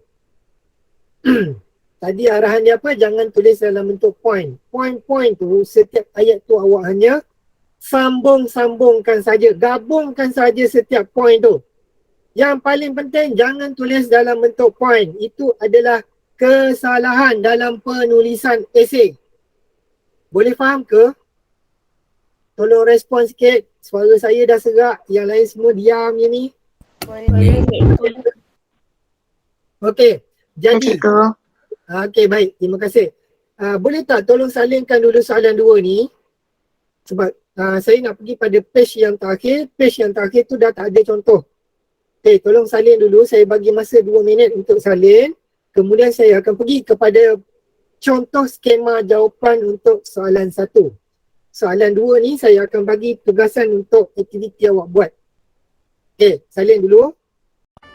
Tadi arahan dia apa? Jangan tulis dalam bentuk point. Point tu, setiap ayat tu awak hanya sambung-sambungkan saja. Gabungkan saja setiap point tu. Yang paling penting, jangan tulis dalam bentuk point. Itu adalah kesalahan dalam penulisan esei. Boleh faham ke? Tolong respon sikit. Suara saya dah serak. Yang lain semua diam je ni. Okey. Jadi. Okey, baik. Terima kasih. Boleh tak tolong salingkan dulu soalan 2 ni? Sebab saya nak pergi pada page yang terakhir. Page yang terakhir tu dah tak ada contoh. Okey, tolong salin dulu. Saya bagi masa 2 minit untuk salin. Kemudian saya akan pergi kepada contoh skema jawapan untuk soalan 1. Soalan 2 ni saya akan bagi tugasan untuk aktiviti awak buat. Okey, salin dulu.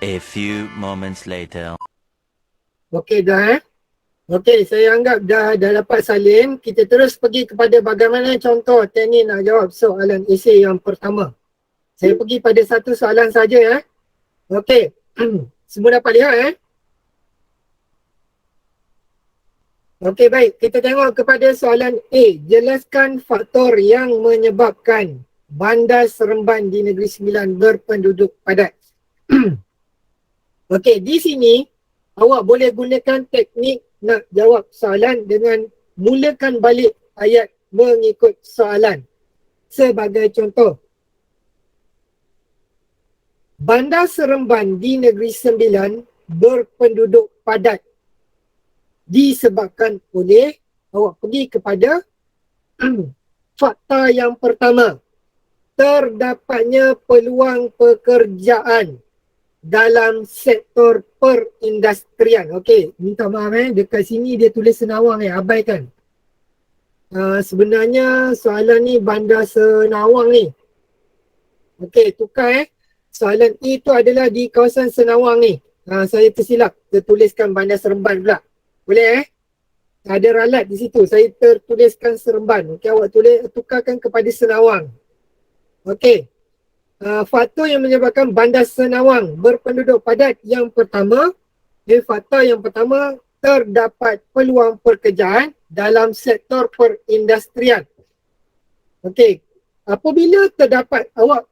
A few moments later. Okey dah Okey, saya anggap dah dapat salin. Kita terus pergi kepada bagaimana contoh teknik nak jawab soalan esei yang pertama. Saya pergi pada satu soalan saja Okey. Semua dapat lihat Okey, baik. Kita tengok kepada soalan A. Jelaskan faktor yang menyebabkan Bandar Seremban di Negeri Sembilan berpenduduk padat. Okey, di sini awak boleh gunakan teknik nak jawab soalan dengan mulakan balik ayat mengikut soalan. Sebagai contoh, Bandar Seremban di Negeri Sembilan berpenduduk padat disebabkan oleh, awak pergi kepada fakta yang pertama, terdapatnya peluang pekerjaan dalam sektor perindustrian. Okey, minta maaf dekat sini dia tulis Senawang abaikan. Sebenarnya soalan ni Bandar Senawang ni. Okey, tukar soalan itu adalah di kawasan Senawang ni. Saya tersilap, tertuliskan Bandar Seremban pula. Boleh ada ralat di situ. Saya tertuliskan Seremban. Okey, awak tukarkan kepada Senawang. Okey. Faktor yang menyebabkan Bandar Senawang berpenduduk padat yang pertama, faktor yang pertama, terdapat peluang pekerjaan dalam sektor perindustrian. Okey. Apabila terdapat, awak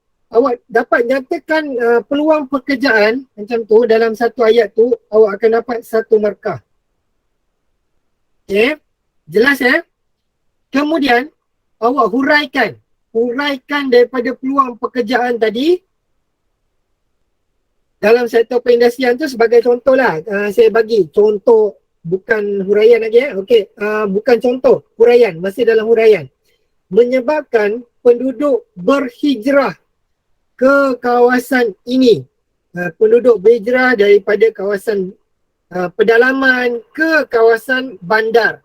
dapat nyatakan peluang pekerjaan macam tu dalam satu ayat tu, awak akan dapat 1 markah. Okey, jelas Kemudian awak huraikan daripada peluang pekerjaan tadi dalam sektor perindustrian tu sebagai contoh lah. Saya bagi contoh bukan huraian lagi okey, bukan contoh, huraian, masih dalam huraian. Menyebabkan penduduk berhijrah ke kawasan ini. Penduduk berhijrah daripada kawasan pedalaman ke kawasan bandar.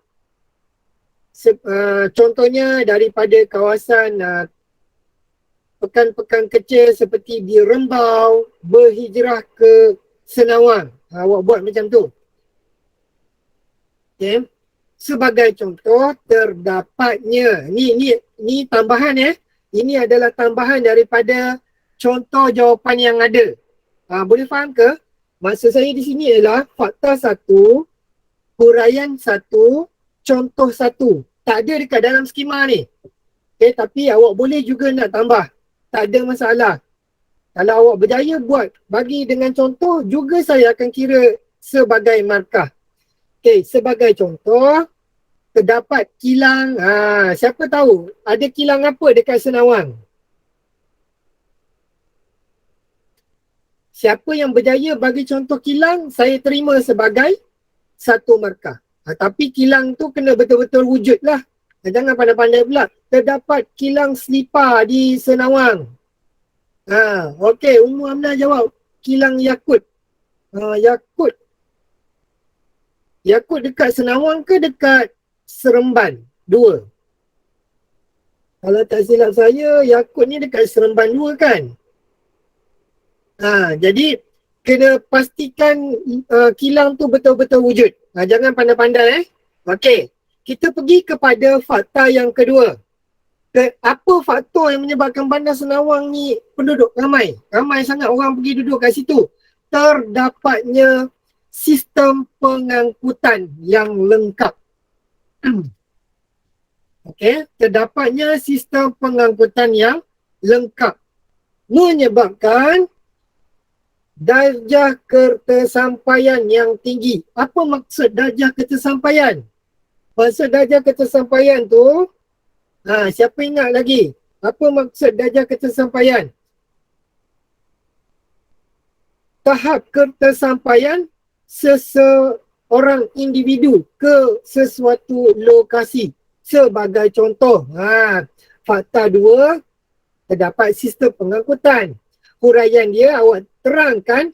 Contohnya daripada kawasan pekan-pekan kecil seperti di Rembau berhijrah ke Senawang. Awak buat macam tu. Okay. Sebagai contoh, terdapatnya ni tambahan Ini adalah tambahan daripada contoh jawapan yang ada. Boleh faham ke? Maksud saya di sini ialah fakta 1, huraian 1, contoh 1. Tak ada dekat dalam skema ni. Okay, tapi awak boleh juga nak tambah. Tak ada masalah. Kalau awak berjaya buat bagi dengan contoh, juga saya akan kira sebagai markah. Okay, sebagai contoh, terdapat kilang, siapa tahu ada kilang apa dekat Senawang? Siapa yang berjaya bagi contoh kilang, saya terima sebagai satu markah. Tapi kilang tu kena betul-betul wujud lah. Jangan pandai-pandai pula. Terdapat kilang selipar di Senawang. Okey, Ummu Amnah jawab kilang Yakut. Yakut dekat Senawang ke dekat Seremban? 2. Kalau tak silap saya, Yakut ni dekat Seremban 2 kan? Jadi kena pastikan kilang tu betul-betul wujud. Jangan pandai-pandai Okey, kita pergi kepada fakta yang kedua. Apa faktor yang menyebabkan bandar Senawang ni penduduk ramai? Ramai sangat orang pergi duduk kat situ. Terdapatnya sistem pengangkutan yang lengkap. Okey, terdapatnya sistem pengangkutan yang lengkap menyebabkan darjah ketersampaian yang tinggi. Apa maksud darjah ketersampaian? Maksud darjah ketersampaian tu, siapa ingat lagi? Apa maksud darjah ketersampaian? Tahap ketersampaian seseorang individu ke sesuatu lokasi. Sebagai contoh, fakta 2, terdapat sistem pengangkutan. Huraian dia awak terangkan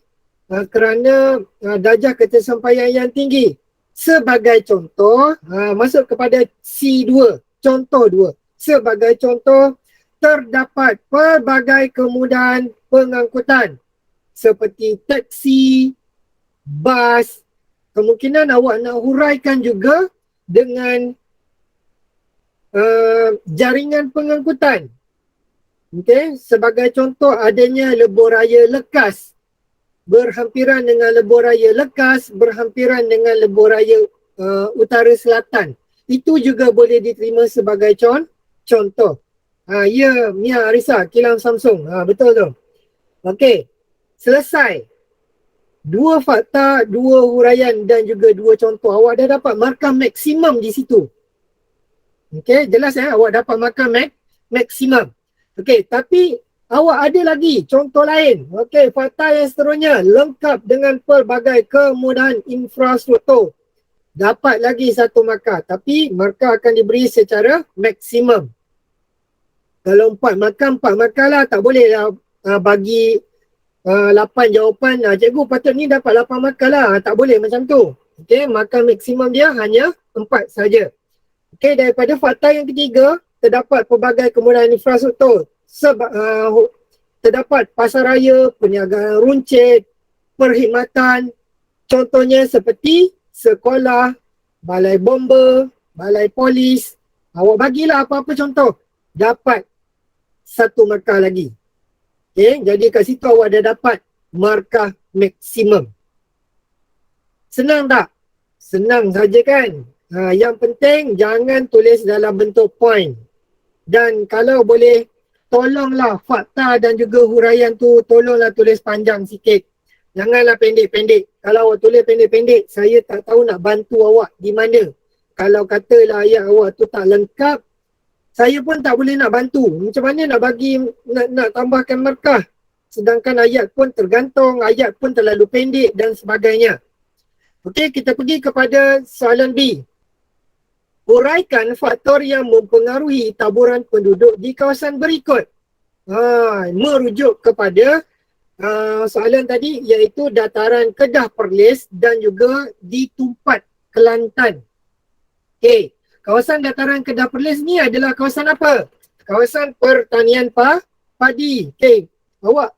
kerana darjah ketersampaian yang tinggi. Sebagai contoh, masuk kepada C2, contoh 2. Sebagai contoh, terdapat pelbagai kemudahan pengangkutan seperti teksi, bas. Kemungkinan awak nak huraikan juga dengan jaringan pengangkutan. Okay. Sebagai contoh, adanya lebuhraya Lekas berhampiran dengan lebuhraya Lekas, berhampiran dengan lebuhraya Utara Selatan. Itu juga boleh diterima sebagai contoh. Ya, Mia Arisa, kilang Samsung. Betul tu. Okey, selesai. 2 fakta, 2 huraian dan juga 2 contoh. Awak dah dapat markah maksimum di situ. Okey, jelas awak dapat markah maksimum. Okey, tapi awak ada lagi contoh lain. Okey, fakta yang seterusnya lengkap dengan pelbagai kemudahan infrastruktur. Dapat lagi 1 markah, tapi markah akan diberi secara maksimum. Kalau 4 markah lah, tak boleh bagi 8 jawapan. Cikgu patut ni dapat 8 markah lah, tak boleh macam tu. Okey, markah maksimum dia hanya 4 saja. Okey, daripada fakta yang ketiga, terdapat pelbagai kemudahan infrastruktur. Terdapat pasaraya, perniagaan runcit, perkhidmatan. Contohnya seperti sekolah, balai bomba, balai polis. Awak bagilah apa-apa contoh. Dapat 1 markah lagi. Okay, jadi kat situ awak dah dapat markah maksimum. Senang tak? Senang saja kan? Yang penting jangan tulis dalam bentuk point. Dan kalau boleh, tolonglah fakta dan juga huraian tu, tolonglah tulis panjang sikit. Janganlah pendek-pendek. Kalau awak tulis pendek-pendek, saya tak tahu nak bantu awak di mana. Kalau katalah ayat awak tu tak lengkap, saya pun tak boleh nak bantu. Macam mana nak bagi, nak tambahkan markah. Sedangkan ayat pun tergantung, ayat pun terlalu pendek dan sebagainya. Okey, kita pergi kepada soalan B. Uraikan faktor yang mempengaruhi taburan penduduk di kawasan berikut. Merujuk kepada soalan tadi iaitu dataran Kedah Perlis dan juga di Tumpat, Kelantan. Okey, kawasan dataran Kedah Perlis ni adalah kawasan apa? Kawasan pertanian padi. Okey,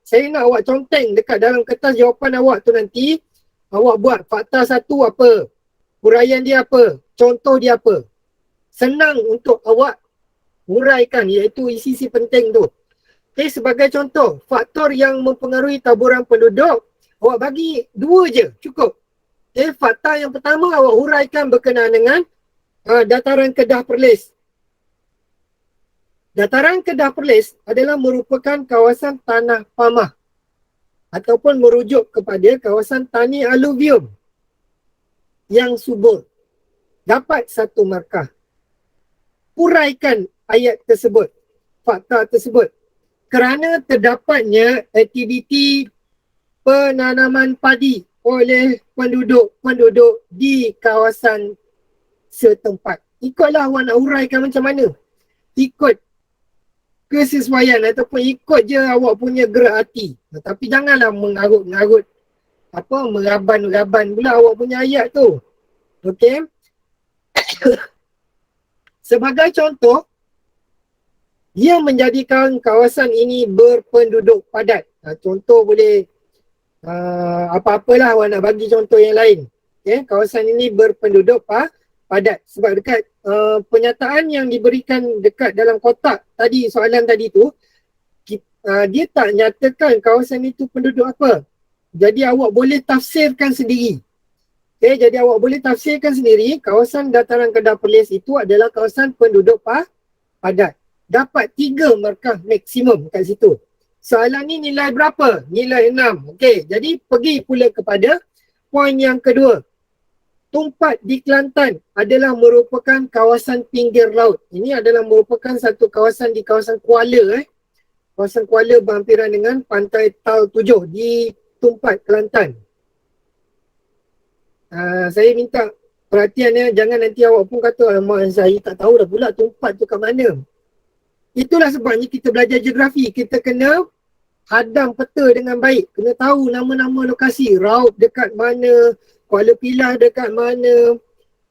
saya nak awak conteng dekat dalam kertas jawapan awak tu nanti. Awak buat fakta satu apa? Huraian dia apa? Contoh dia apa? Senang untuk awak huraikan iaitu isi-isi penting tu. Okay, sebagai contoh, faktor yang mempengaruhi taburan penduduk, awak bagi 2 je, cukup. Okay, fakta yang pertama awak huraikan berkenaan dengan dataran Kedah Perlis. Dataran Kedah Perlis adalah merupakan kawasan tanah pamah ataupun merujuk kepada kawasan tani aluvium yang subur. Dapat 1 markah. Huraikan ayat tersebut, fakta tersebut. Kerana terdapatnya aktiviti penanaman padi oleh penduduk-penduduk di kawasan setempat. Ikutlah awak nak huraikan macam mana. Ikut kesesuaian ataupun ikut je awak punya gerak hati. Tapi janganlah mengarut-ngarut meraban-raban pula awak punya ayat tu. Okey. Sebagai contoh, yang menjadikan kawasan ini berpenduduk padat. Contoh boleh apa-apalah awak nak bagi contoh yang lain. Okay, kawasan ini berpenduduk padat. Sebab dekat penyataan yang diberikan dekat dalam kotak tadi, soalan tadi tu, dia tak nyatakan kawasan itu penduduk apa. Jadi awak boleh tafsirkan sendiri. Okay, jadi awak boleh tafsirkan sendiri kawasan dataran Kedah Perlis itu adalah kawasan penduduk padat. Dapat 3 markah maksimum kat situ. Soalan ni nilai berapa? Nilai 6. Okey, jadi pergi pula kepada poin yang kedua. Tumpat di Kelantan adalah merupakan kawasan pinggir laut. Ini adalah merupakan satu kawasan di kawasan Kuala. Kawasan Kuala berhampiran dengan pantai Tal 7 di Tumpat, Kelantan. Saya minta perhatian jangan nanti awak pun kata, alamak saya tak tahu dah pula Tumpat tu kat mana. Itulah sebabnya kita belajar geografi. Kita kena hadam peta dengan baik. Kena tahu nama-nama lokasi. Raub dekat mana, Kuala Pilah dekat mana,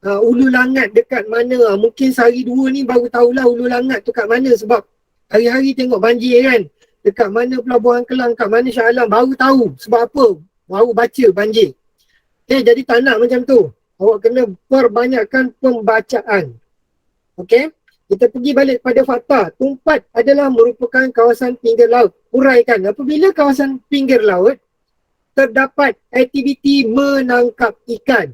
Ulu Langat dekat mana. Mungkin sehari 2 ni baru tahulah Ulu Langat tu kat mana sebab hari-hari tengok banjir kan. Dekat mana Pelabuhan Kelang, kat mana Shah Alam, baru tahu. Sebab apa? Baru baca banjir. Jadi tak nak macam tu. Awak kena perbanyakkan pembacaan. Okey? Kita pergi balik pada fakta. Tumpat adalah merupakan kawasan pinggir laut. Huraikan, apabila kawasan pinggir laut terdapat aktiviti menangkap ikan.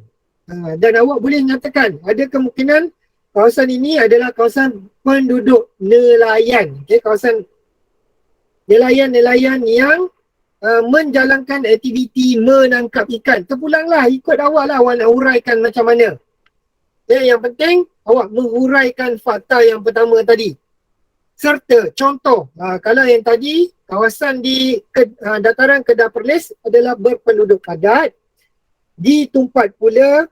Dan awak boleh nyatakan ada kemungkinan kawasan ini adalah kawasan penduduk nelayan. Okay, kawasan nelayan-nelayan yang menjalankan aktiviti menangkap ikan. Terpulanglah, ikut awak lah awak nak huraikan macam mana. Yang penting awak menghuraikan fakta yang pertama tadi. Serta contoh, kalau yang tadi kawasan di dataran Kedah Perlis adalah berpenduduk padat. Di Tumpat pula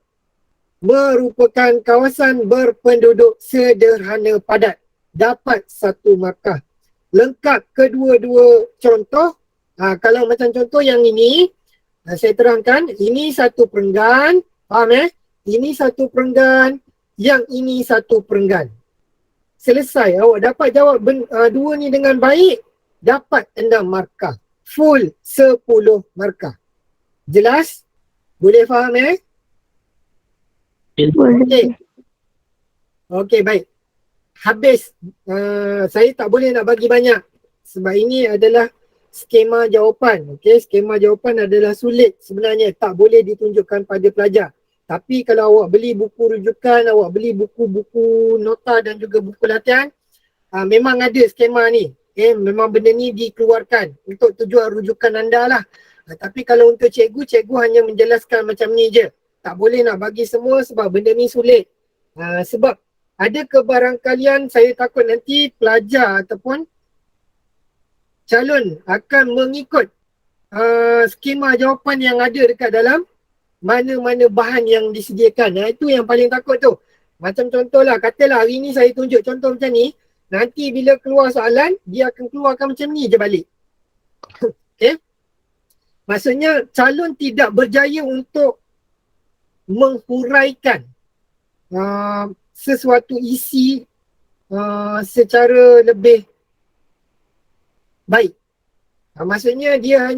merupakan kawasan berpenduduk sederhana padat. Dapat 1 markah. Lengkap kedua-dua contoh. Kalau macam contoh yang ini, saya terangkan, ini 1 perenggan. Faham Ini 1 perenggan, yang ini 1 perenggan. Selesai, awak dapat jawab 2 ni dengan baik, dapat 6 markah. Full 10 markah. Jelas? Boleh faham Boleh. Okey, baik. Habis. Saya tak boleh nak bagi banyak. Sebab ini adalah skema jawapan. Okey, skema jawapan adalah sulit sebenarnya. Tak boleh ditunjukkan pada pelajar. Tapi kalau awak beli buku rujukan, awak beli buku-buku nota dan juga buku latihan, memang ada skema ni. Okay, memang benda ni dikeluarkan untuk tujuan rujukan anda lah. Tapi kalau untuk cikgu, cikgu hanya menjelaskan macam ni je. Tak boleh nak bagi semua sebab benda ni sulit. Sebab ada kebarangkalian saya takut nanti pelajar ataupun calon akan mengikut skema jawapan yang ada dekat dalam mana-mana bahan yang disediakan. Itu yang paling takut tu. Macam contohlah, katalah hari ni saya tunjuk contoh macam ni, nanti bila keluar soalan, dia akan keluarkan macam ni je balik. Okay? Maksudnya calon tidak berjaya untuk menghuraikan sesuatu isi secara lebih baik. Maksudnya dia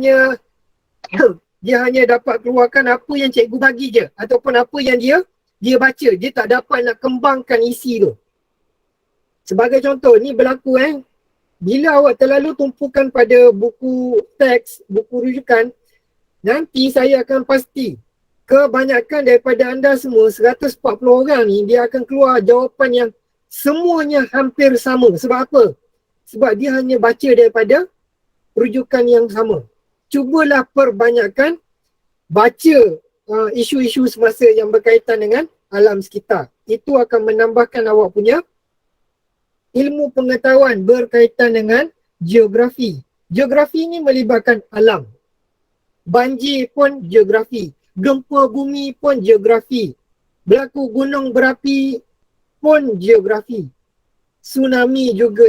hanya dapat keluarkan apa yang cikgu bagi je, ataupun apa yang dia baca. Dia tak dapat nak kembangkan isi tu. Sebagai contoh, ni berlaku bila awak terlalu tumpukan pada buku teks, buku rujukan, nanti saya akan pasti kebanyakan daripada anda semua, 140 orang ni, dia akan keluar jawapan yang semuanya hampir sama. Sebab apa? Sebab dia hanya baca daripada rujukan yang sama. Cubalah perbanyakkan baca isu-isu semasa yang berkaitan dengan alam sekitar. Itu akan menambahkan awak punya ilmu pengetahuan berkaitan dengan geografi. Geografi ni melibatkan alam. Banjir pun geografi. Gempa bumi pun geografi. Berlaku gunung berapi pun geografi. Tsunami juga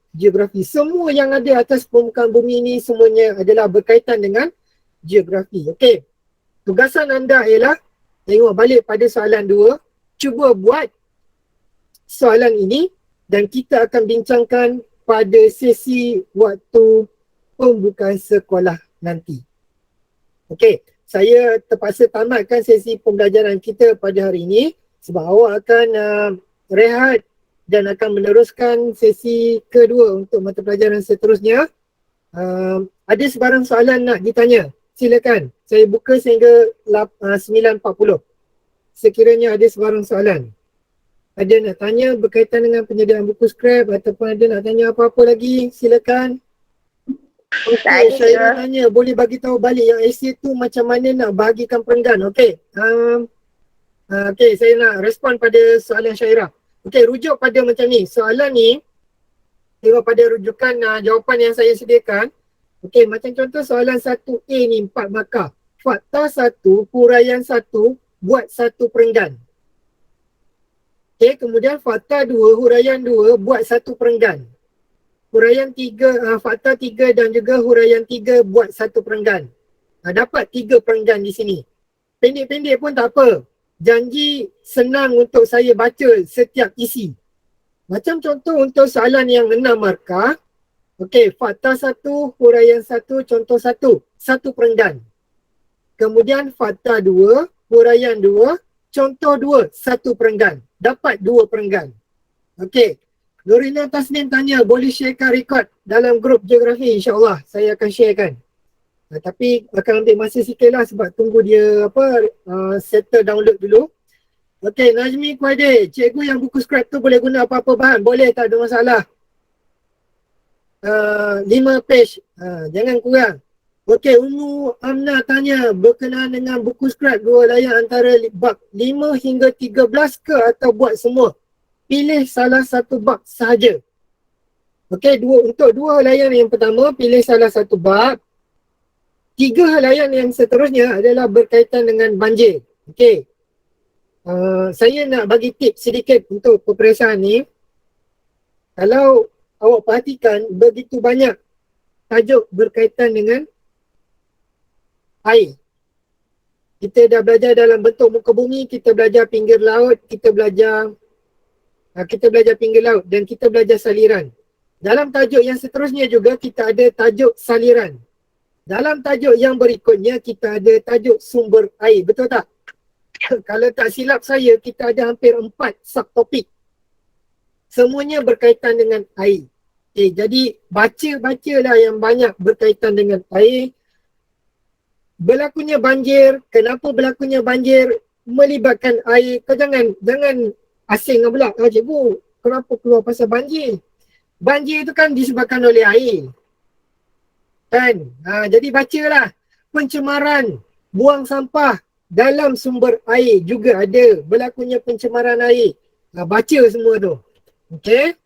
geografi. Semua yang ada atas permukaan bumi ni semuanya adalah berkaitan dengan geografi. Okey. Tugasan anda ialah tengok balik pada soalan 2. Cuba buat soalan ini dan kita akan bincangkan pada sesi waktu pembukaan sekolah nanti. Okey, saya terpaksa tamatkan sesi pembelajaran kita pada hari ini sebab awak akan rehat dan akan meneruskan sesi kedua untuk mata pelajaran seterusnya. Ada sebarang soalan nak ditanya? Silakan. Saya buka sehingga 9.40. Sekiranya ada sebarang soalan. Ada nak tanya berkaitan dengan penyediaan buku scrap ataupun ada nak tanya apa-apa lagi, silakan. Okey, saya nak tanya, boleh bagi tahu balik yang essay tu macam mana nak bahagikan perenggan? Okey. Okey, saya nak respon pada soalan Syairah. Okey, rujuk pada macam ni. Soalan ni tengok pada rujukan jawapan yang saya sediakan. Okey, macam contoh soalan 1A ni 4 markah. Fakta 1, huraian 1, buat 1 perenggan. Okey, kemudian fakta 2, huraian 2, buat 1 perenggan. Huraian 3, fakta 3 dan juga huraian 3 buat 1 perenggan. Dapat 3 perenggan di sini. Pendek-pendek pun tak apa. Janji senang untuk saya baca setiap isi. Macam contoh untuk soalan yang 6 markah. Okey, fakta 1, huraian 1, contoh 1. 1 perenggan. Kemudian fakta 2, huraian 2, contoh 2, 1 perenggan. Dapat 2 perenggan. Okey. Nurina Tasnim tanya, boleh sharekan rekod dalam grup geografi? InsyaAllah saya akan sharekan. Tapi akan ambil masa sikit lah sebab tunggu dia settle download dulu. Okey, Najmi Kuadir, cikgu yang buku scrap tu boleh guna apa-apa bahan? Boleh, tak ada masalah. 5 page, jangan kurang. Okey, Umu Amna tanya, berkenaan dengan buku scrap 2 layar antara bab 5 hingga 13 ke atau buat semua? Pilih salah satu bab sahaja. Okey, untuk 2 halayan yang pertama, pilih salah satu bab. 3 halayan yang seterusnya adalah berkaitan dengan banjir. Okey. Saya nak bagi tips sedikit untuk peperiksaan ni. Kalau awak perhatikan, begitu banyak tajuk berkaitan dengan air. Kita dah belajar dalam bentuk muka bumi, kita belajar pinggir laut, kita belajar pinggir laut dan kita belajar saliran. Dalam tajuk yang seterusnya juga kita ada tajuk saliran. Dalam tajuk yang berikutnya kita ada tajuk sumber air, betul tak? Kalau tak silap saya, kita ada hampir 4 subtopik. Semuanya berkaitan dengan air. Jadi bacalah yang banyak berkaitan dengan air. Berlakunya banjir, kenapa berlakunya banjir melibatkan air? Kau jangan asing pula. Cikgu, kenapa keluar pasal banjir? Banjir itu kan disebabkan oleh air. Kan? Jadi bacalah. Pencemaran, buang sampah dalam sumber air juga ada. Berlakunya pencemaran air. Baca semua tu. Okey?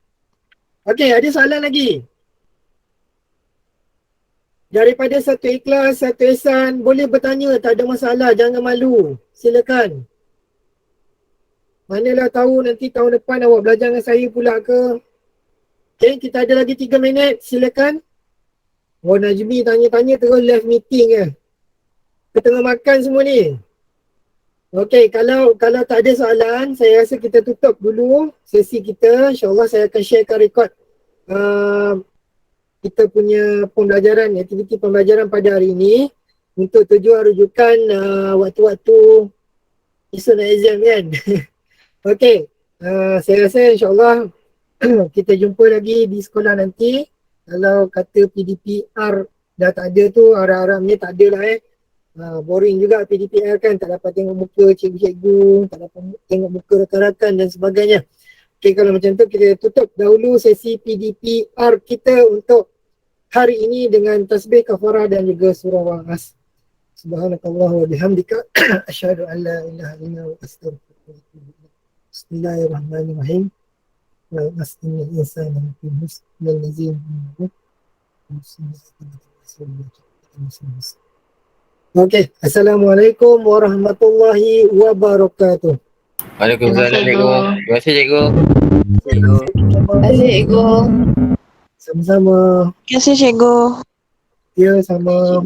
Okey, ada soalan lagi? Daripada satu ikhlas, satu ihsan, boleh bertanya, tak ada masalah, jangan malu. Silakan. Manalah tahu nanti tahun depan awak belajar dengan saya pula ke. Okay, kita ada lagi 3 minit, silakan. Oh, Najmi tanya-tanya terus live meeting ke. Kita tengah makan semua ni. Okay, kalau tak ada soalan, saya rasa kita tutup dulu sesi kita. InsyaAllah saya akan sharekan rekod kita punya pembelajaran, aktiviti pembelajaran pada hari ini untuk tujuan rujukan waktu-waktu isu nak exam kan. Okay, saya rasa insyaAllah kita jumpa lagi di sekolah nanti. Kalau kata PDPR dah tak ada tu, harap-harapnya tak ada lah boring juga PDPR kan, tak dapat tengok muka cikgu-cikgu, tak dapat tengok muka rakan-rakan dan sebagainya. Okay, kalau macam tu kita tutup dahulu sesi PDPR kita untuk hari ini dengan tasbih kafarah dan juga surah Wa'as. Subhanakallah wa bihamdika asyhadu an la ilaha illa anta astaghfiruka wa atubu ilaik. Bismillahirrahmanirrahim. Wa asnil insana fi husnil lazim. Okey, assalamualaikum warahmatullahi wabarakatuh. Waalaikumsalam cikgu. Terima kasih cikgu. Terima kasih, Cikgu. Sama-sama. Terima kasih, Cikgu. Ya, sama.